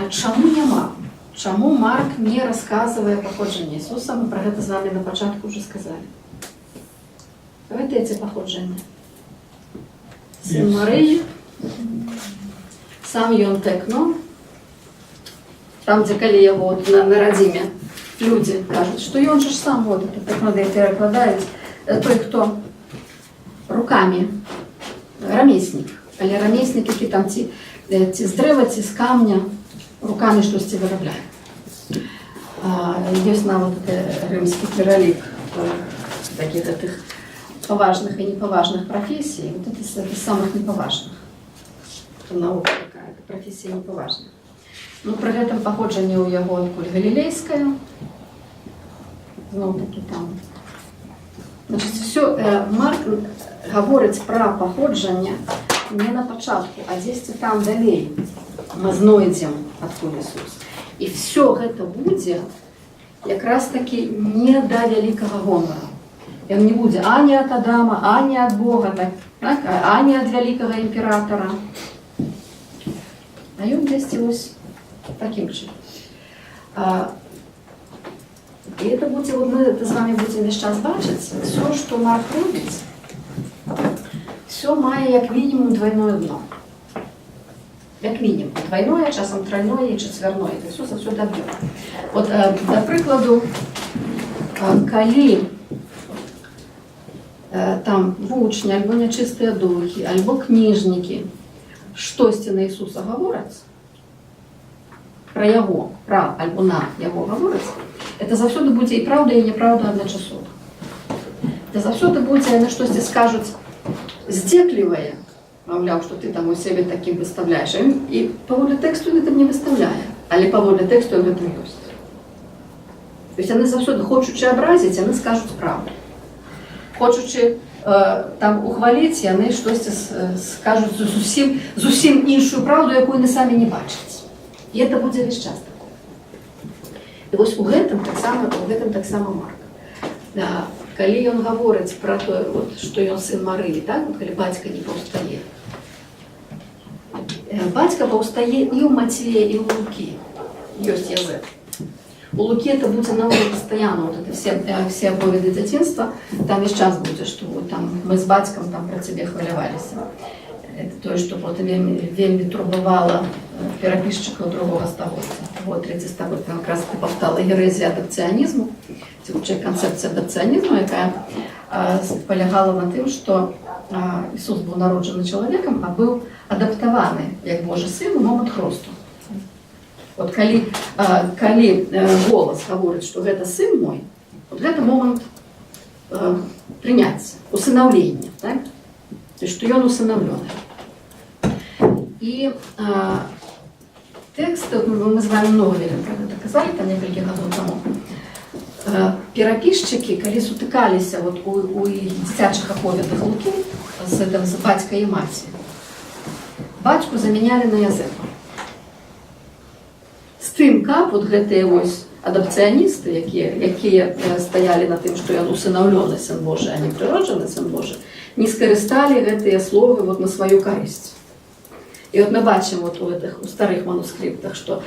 Чаму няма? Чаму Марк не расказвае паходжанне Ісуса? Мы пра гэта з вами на пачатку ўжо сказалі. Памятаеце паходжанне? Сын Марыі, сам ён тэкнуў, там, дзе калі яго на радзіме людзі кажуць, што ён же ж сам вот это тэкно, да і перакладаюць, той, хто руками рамеснік, але рамеснік, які там ці з дрэва, ці з камня, руками штосьці вырабляе. Ёсць нават рымскі пералік таких гэтых паважных і непаважных прафесій. Вот это з самых непаважных. Наука такая, прафесія непаважная. Ну, пры гэтым паходжанне ў яго адкуль галілейскае. Зноў такі там. Значит, все, Марк гаворыць пра паходжанне не на пачатку, а дзесьці там далей мы знойдзем адкуль Ісус. І все гэта будзе якраз таки не да вялікага гонару. Ён не будзе ані ад Адама, ані ад Бога, так, ані ад вялікага імператора. А ён дзесьці ось таким чынам. И это будет, вот мы это с вами будем весь час бачить, все, что Марк робит, все мае як минимум двойное дно. Як минимум. Двойное, часом тройное и четверное. Это все добьет. Вот, до прикладу, коли там вучні, альбо нечистые духи, альбо книжники, штосьці на Ісуса говорять, про яго, пра альбо на яго говорять, это заўсёды будзе і праўда, і няправда адначасова. Это заўсёды будзе, яны штосьці скажуць здзеклівае, маўляў, што ты там у сябе такім выставляеш, і паводле тэксту ён гэта не выставляе, але паводле тэксту ён гэта ёсць. То есть яны заўсёды, хочучы абразіць, яны скажуць праўду. Хочучы там ухваліць, яны штосьці скажуць зусім іншую праўду, якую яны самі не бачаць. І это будзе весь час. І вось у гэтым таксама Марк. Калі ён гаворыць пра тое, што ён сын Марыі, так? Калі бацька не паўстае. Бацька паўстае і ў Мацвея, і ў Лукі. Ёсць Язэп. У Лукі это будзе наогул пастаянна, вот это все аповеды дзяцінства, там весь час будзе, што там мы з бацькам там пра цябе хваляваліся. Это тое, што потым вельмі турбавала перапісчыкаў другога стагоддзя. Вот, третье стагоддзя якраз паўстала герэзія адапцыянізму, ці хутчэй канцэпцыя адапцыянізму, якая палягала на тым, што Ісус быў народжаны чалавекам, а быў адаптаваны як Божы сын у момант хросту. Вот калі голас гаворыць, што гэта сын мой, вот гэта момант прыняцця, усынаўлення, так? То есть, што ён усынаўлёны. І тэкст, мы з вами много про гэта казалі, там некалькі гадоў таму. Перапісчыкі, калі сутыкаліся вот у дзіцячых аповедах Лукі з бацькай і маці, бацьку замянялі на Язэпа. З тым, каб вот гэтыя вось адапцыяністы, якія стаялі на тым, што ён усынаўлёны сын Божы, а не прыроджаны сын Божы, не скарысталі гэтыя словы вот на сваю карысць. І от мы бачым вот у старых манускриптах, што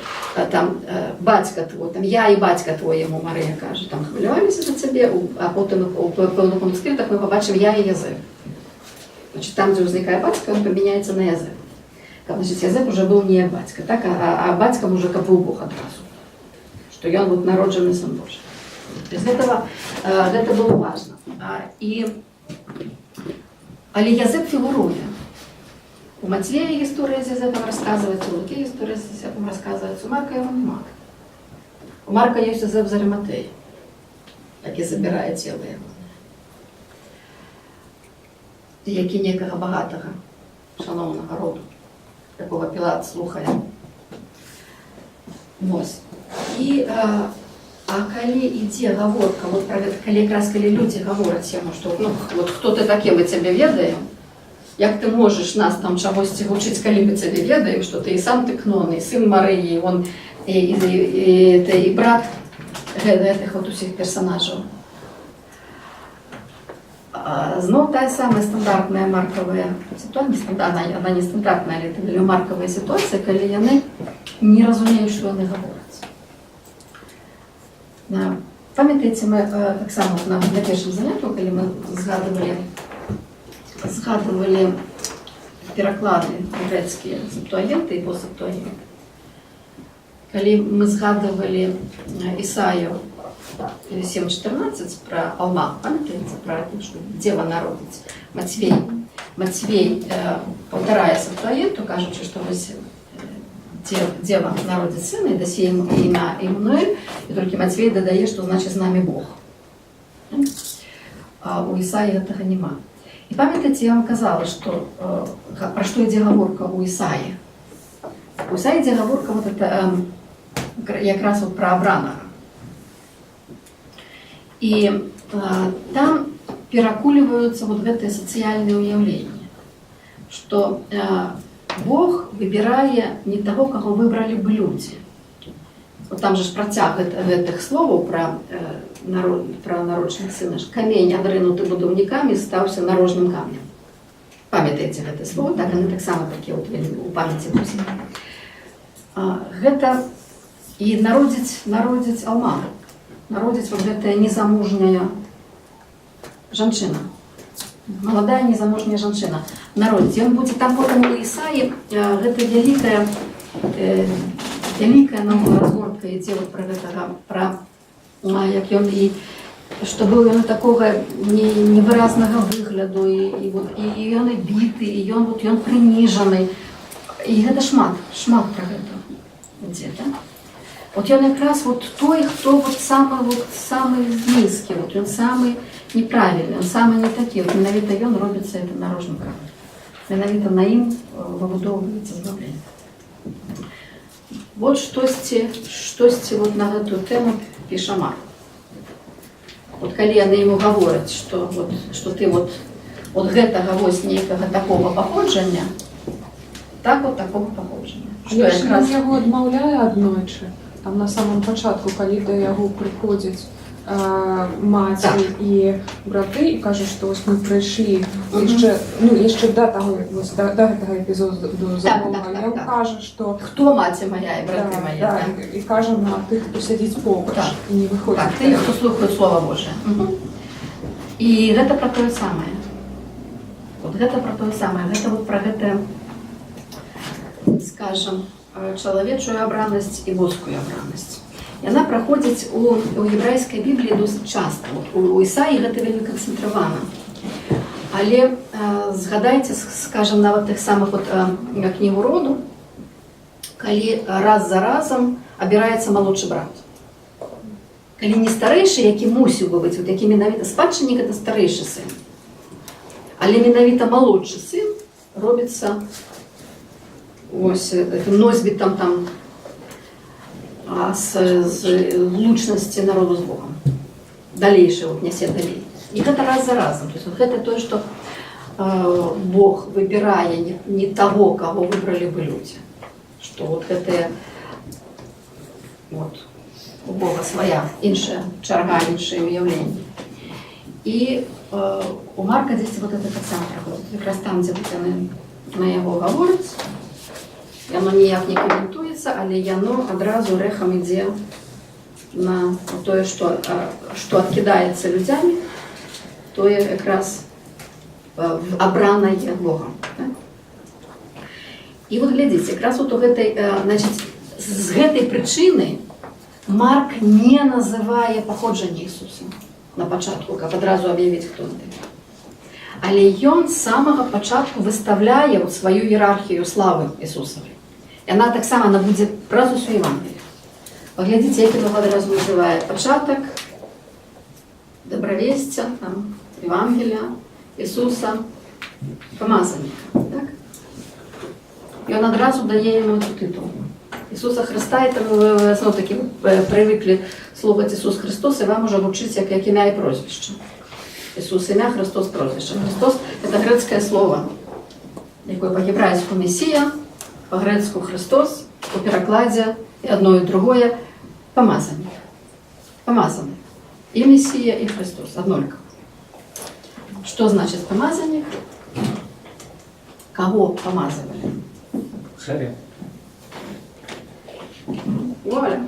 там бацька твой, там я і бацька твой, яму Марыя кажа, там хваляваліся за цябе, а потым у пэўных манускриптах мы побачым я і Язэп. Значит, там, дзе ўзнікае бацька, он памяняецца на Язэп. Значит, Язэп уже быў не бацька, так, а бацькам уже каб быў Бог адразу. Што ён вот народжаны сын Божы. То есть гэта было важна. Але Язэп фігуруе. У Мацвея гісторыя з Язэпам расказваецца, у Лукі гісторыя з Язэпам расказваецца, у Марка яго няма. У Марка ёсць Язэп з Арыматэі, які забірае цела яго. Які некага багатага, шаноўнага роду, якога Пілат слухае. Вось. А калі ідзе гаворка, вот пра гэта, калі людзі гавораць яму, што вот хто ты такі, мы цябе ведаем, як ты можаш нас там чагосьці вучыць, калі мы цябе ведаем, што ты і сам тыкноны, і сын Марыі, і брат гэтых вот усіх персонажаў. Зноў тая самая стандартная маркавая сітуацыя, она не стандартная, але это маркавая сітуацыя, калі яны не разумеюць, што яны гавораць. Памятаеце, мы таксама на першым занятку, калі мы згадывали пераклады грэцкія, септуагенты і посептуагенты. Калі мы згадывали Ісаю 7:14 про Алма, пам'ятаєте, про те, що Дева народить. Матвей повторяється в Троєнту, кажучи, що ось Дева народить сина і дасть йому ім'я Іммануель, і тільки Матвей додає, що значить з нами Бог. А у Ісаї цього нема. І пам'ятаєте, я вам казала, що, про що йде говорка у Ісаї? У Ісаї йде говорка вот это, якраз вот про Авраама. И там перекуливаются вот в это социальное уявление, что Бог выбирая не того, кого выбрали бы люди. Вот там же протяг этих слов про народжених сина. Камінь, одринутий будівниками, стався нарожним камнем. Пам'ятаєте це слово? Так, вони так само такі от у пам'яті друзі. Гэта и народить Алма, народить вот эта незамужняя женщина, молодая незамужняя женщина, народить. И он будет там потом у Исаи, это великая нам разборка идет вот про это, про як он и чтобы он такого невыразного выгляду, и он и битый, и он приниженный. И это шмат про это где-то. Вот он как раз вот той, кто вот самый низкий, вот он самый неправильный, он самый не такий. Вот менавіта он робится это наружным камнем. Менавіта на им выбудовывается избавление. Вот штосьці вот на эту тему пише Марк. Вот коли яны ему говорят, что ты вот гэтага вось нейкага такого походжання, так вот такого походження. Але ж якраз яго адмаўляе аднойчы. Там на самом початку, коли до яго прыходзяць маці і браты і кажуць, што вось мы прыйшлі яшчэ да таго да гэтага эпізоду замова, ён кажа, што хто маці моя і браты мае, і кажа на тых, хто сядзіць побач і не выходзіць. Так, тых, хто слухаюць Слова Божие. І гэта пра тое самае. Вот гэта пра тое самае. Гэта вот пра гэта, скажем, чалавечую абранасць і боскую абранасць. І яна праходзіць у єврейській Біблії досить часто. У Ісаї гэта вельмі канцэнтравана. Але згадайце, скажем, нават тых самых кнігу роду, калі раз за разом абіраецца малодшы брат. Калі не старэйшы, які мусіў бы быць, які менавіта спадчыннік, это старэйшы сын. Але менавіта малодшы сын робіцца носьбітам там з лучнасці народу з Богом. Далейшы нясе далей. І гэта раз за разом. То есть гэта тое, што Бог выбірае не того, кого выбрали бы люди. Што вот гэтае у Бога свая іншая чарга, іншае ўяўленне. І у Марка дзесьці вот это так само праходзіць. Якраз там, дзе яны на яго гавораць, яно ніяк не каментуецца, але яно адразу рэхам ідзе на тое, што адкідаецца людзямі, тое якраз абранае Богам. І вот глядзіце, якраз вот у гэтай, значыць, з гэтай прычыны Марк не называе паходжанне Ісуса на пачатку, каб адразу аб'явіць, хто ён такі. Але ён з самага пачатку выставляе ў сваю іерархію славы Ісусавай. Яна таксама будзе праз усю Евангелію. Паглядзіце, як ён адразу называе пачатак, добравесця, Евангелія, Ісуса, памазаніка. Так? Ён адразу дае яму эту тытул. Ісуса Христа, і тому ви знов-таки привикли слухати Ісус Христос, і вам уже вчиться як ім'я і прозвище. Ісус ім'я, Христос прозвище. Христос – це грецьке слово, яке по-єврейську Месія, по-грецьку Христос, у перекладі і одно, і другое – помазаник. Помазаник. И Мессия, и Христос. Однолько. Что значит помазанник? Кого помазывали? Царя. Вуаля.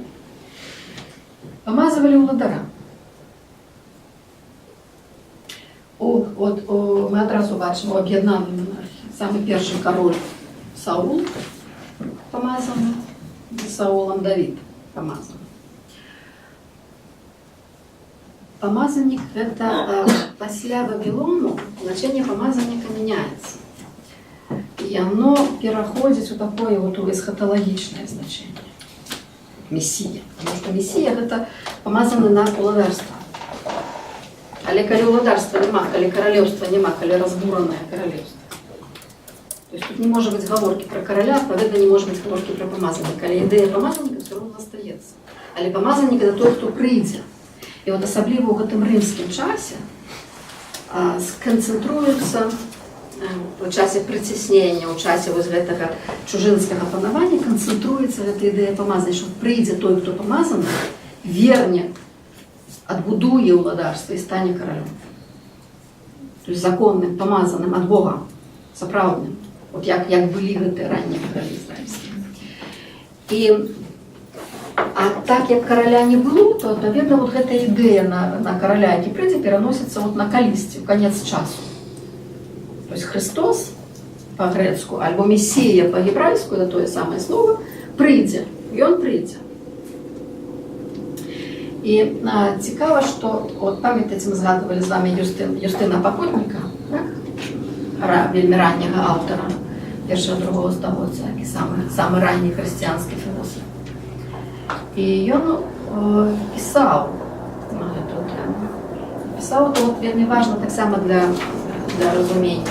Помазывали владара. Ми одразу бачимо об'єднану монархію. Саме перший король Саул помазаний, з Саулом Давид помазаний. Помазанник – это после Вавилону значение помазанника меняется. И оно переходит в такое вот эсхатологичное значение. Мессия. Потому что Мессия – это помазанный на владарство. Але коли владарства нема, коли королевства нема, коли разбуранное королевство. То есть тут не может быть говорки про короля, правда не может быть говорки про помазанника. Але идея помазанника все равно остается. Але помазанник – это тот, кто придет. І от особливо в этом римському часі сконцентрується в часі притіснення, у часі ось цього чужинського панування, концентрується ця ідея помазання, що прийде той, хто помазаний, верне відбудує владарство і стане королем. Тобто законним, помазаним від Бога, справедним. От як були ранні королі ізраїльські. І а так як короля не было, то відповідно вот эта ідея на короля, який прийде, переноситься вот на калісті, в конец часу. То есть Христос по-грецку, або Мессия по-гебрайську, это то самое слово, прийде, і он прийде. І цікаво, що, от пам'ятаєте, ми згадували з вами Юстина Попутника, так? Вельми раннього автора, першого-другого століття, який самий ранній християнський філософ. І він писав на цю тему. Писав, то от вельми важливо так само для розуміння,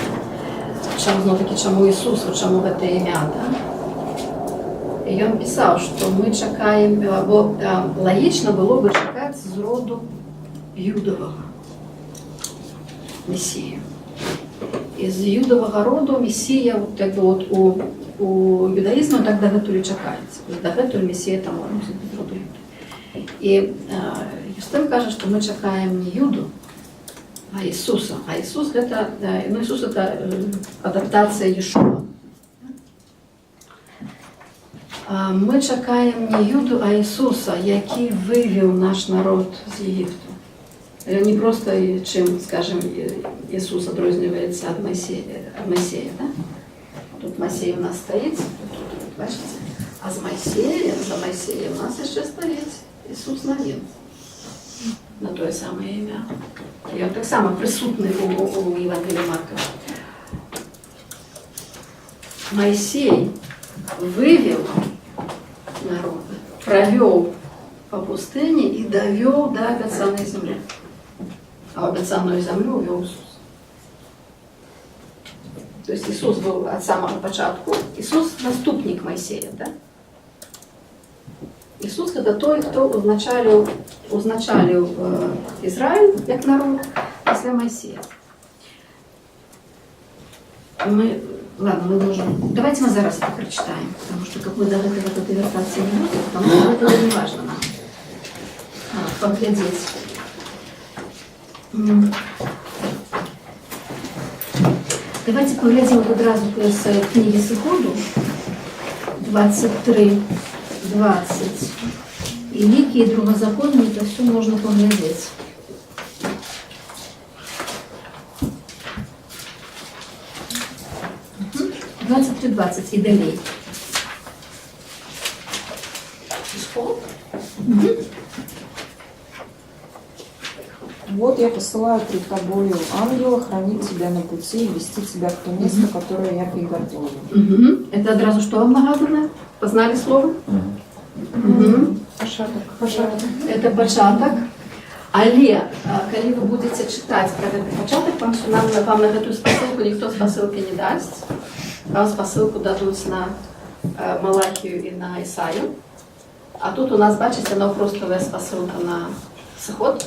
чому Ісус, чому це ім'я. Да? І він писав, що ми чекаємо, бо логічно було б чекати з роду Юдового Месію. Із Юдового роду Месія, якби от у юдаїзму так догатулі чекається. Догатулі Месія там мусить бути роду Юди. І Юстин каже, що ми чекаємо не Юду, а Ісуса. А Ісус це, ну, Ісус це адаптація Єшуа. Ми чекаємо не Юду, а Ісуса, який вивів наш народ з Єгипту. Не просто чим, скажем, Ісус відрізняється від Мойсея, да? Тут Мойсей у нас стоїть, тут, бачите? А за Мойсеем у нас ще стоїть Ісус Навин. На то саме ім'я. І він так само присутний у Євангелії Марка. Мойсей вывел народ, провел по пустыне и довел до обетованной земли. А обетованную землю увел Иисус. То есть Иисус был от самого початку. Иисус наступник Моисея, да? Иисус это той, кто узначалил Израиль как народ после Моисея. Ладно, мы можем... Давайте мы зараз это прочитаем, потому что как мы до этой вертации не будем, потому что это очень важно нам поглядеть. Давайте поглядим одразу з книги Сиходу 23, 20. І ліки, і другозаконні, то все можна поглядіти. 23-20 и далее. Исход. Вот я посылаю пред тобою ангела хранить тебя на пути и вести тебя в то место, которое я приготовлю. Это одразу что вам нагадано? Познали слово? Початок. Это початок. Але, коли ви будете читати про цей початок, вам на эту спасилку ніхто спасилки не дасть. Вам спасилку дадуть на Малахію і на Ісаю. А тут у нас, бачите, воно просто спасилка на Сиход.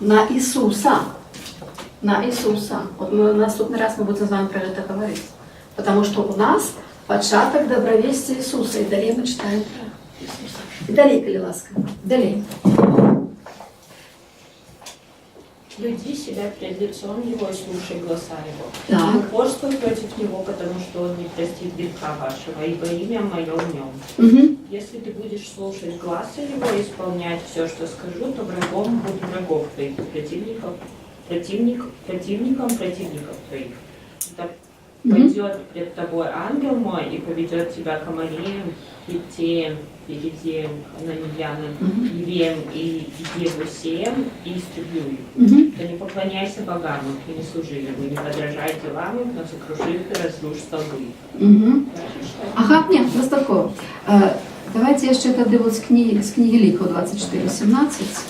На Ісуса. На Ісуса. От ми наступний раз ми будемо з вами про це говорити. Тому що у нас початок добровестия Ісуса. І далі ми читаємо про Ісуса. І далі, коли ласка. Далі. Веди себя пред лицом Его и слушай гласа Его. Так. Не упорствуй против Него, потому что Он не простит греха вашего, ибо имя Мое в Нем. Если ты будешь слушать гласа Его и исполнять все, что скажу, то врагом буду врагов твоих, противником противников твоих. Это Пойдет пред тобой ангел мой и поведет тебя к Амареям, Хиттеям, Перезеям, Хананьянам, Евеям и Евусеям, и истреблю их. Да не поклоняйся богам их, и не служи им, и не подражай делам их, но сокруши их и разрушь столбы. Ага, нет, просто такого. Давайте jeszcze wtedy z kniги Ликов 24:17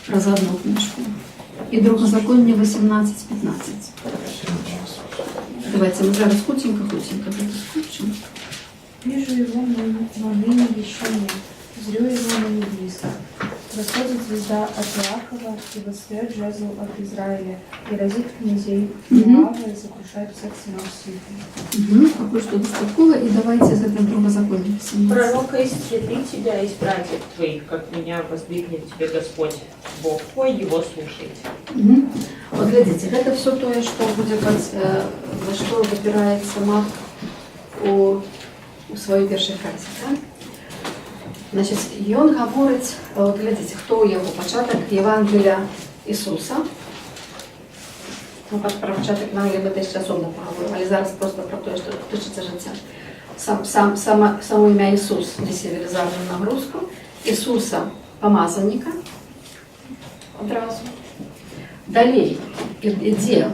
про одну книжку. И Другозаконие 18:15. Давайте мы зараз хутенько включим. Вижу его, но ныне еще нет. Зрю его, но не близко. Восходит звезда от Иакова, и восстает жезл от Израиля, и разит князей Моава, и сокрушает всех сынов Сифа. Какое что-то такое, и давайте за это Другозаконие 17. Пророка из среды тебя, из братьев твоих, как меня воздвигнет тебе Господь, Бог твой, его слушайте. Вот глядите, это все то, что будет, на что опирается Марк у своей першей фразе. Так? Значить, і він говорить, от глядите, хто у його початок Євангелія Ісуса. Ну, про початок Євангелія ми теж особливо поговоримо, але зараз просто про те, що тичиться життя. Само ім'я Ісус несе величезну нагрузку. Ісуса помазанника одразу. Далі іде,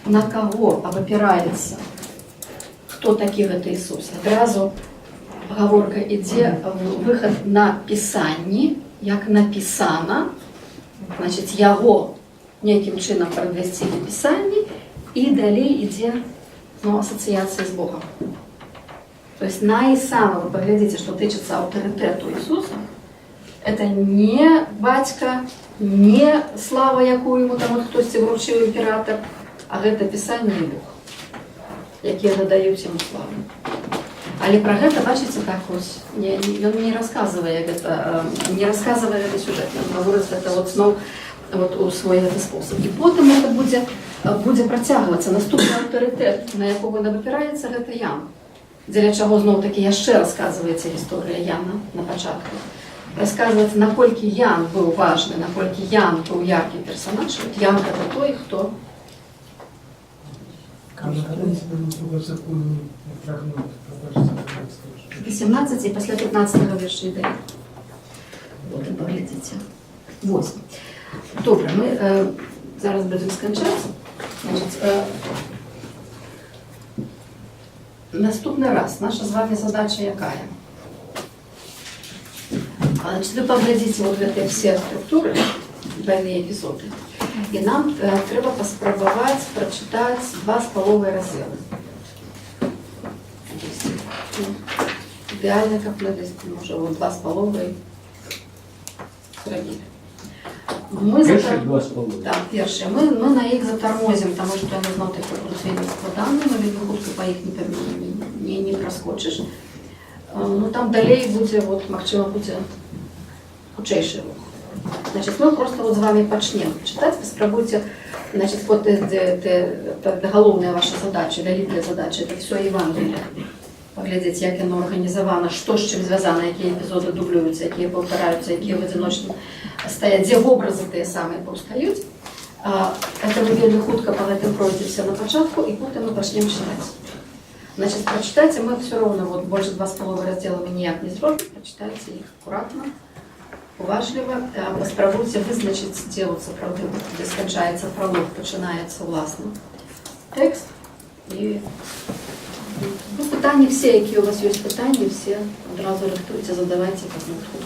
на кого опирається, хто такий це Ісус. Одразу оговорка іде вихід на Писанні, як написано, значить, його неким чином перевести в Писанні, і далі іде асоціація з Богом. Тобто найсаме, ви поглядите, що тичиться авторитету Ісуса, це не батька, не слава, яку йому там хтось вручив імператор, а це Писання і Бог, які надають йому славу. Але про гэта, бачите, так ось, ён не рассказывае гэты сюжет, ён гаворыць гэта вот зноў у свой гэты спосаб. І потым гэта будзе працягвацца. Наступны аўтарытэт, на якога напіраецца, гэта Ян. Дзеля чаго зноў-такі яшчэ расказваецца гісторыя Яна на пачатку. Расказваецца, наколькі Ян быў важны, наколькі Ян быў яркі персонаж. Ян гэта той, хто... 18 і пасля 15-го вірша йде. Потім поглядіться. 8. Добре, ми зараз будемо скончатися. Наступний раз наша з вами задача яка? Значить, ви поглядите вот эти всі структури, двойні епізоди, і нам треба поспробувати прочитати 2,5 розділи. Идеально, как мы уже вот 2,5 зробили. Перші 2,5? Так, перші. Ми на їх затормозимо, тому що я не знаю, таке будуть відомство дані, ми від виходки по їх не проскочиш. Ну там далі буде, от, можливо, буде худший рух. Значить, ми просто от з вами почнемо читати, ви спробуйте, значить, вот это головная ваша задача, великая задача, это все Євангелие. Поглядіть, як воно організовано, що з чим зв'язано, які епізоди дублюються, які повторяються, які в одиночні стоять, де образи ті самі повстають. Це ви вельми хутко по гэтым пройдемося на початку, і потім ми почнемо читати. Значить, прочитайте, ми все одно, вот, більше 2,5 розділів ми ніяк не зробимо, прочитайте їх акуратно, уважливо, спробуйте визначити, де скончається пролог, починається власне текст. І питання всі, які у вас є питання, всі одразу рихтуйте, задавайте, як ми тут.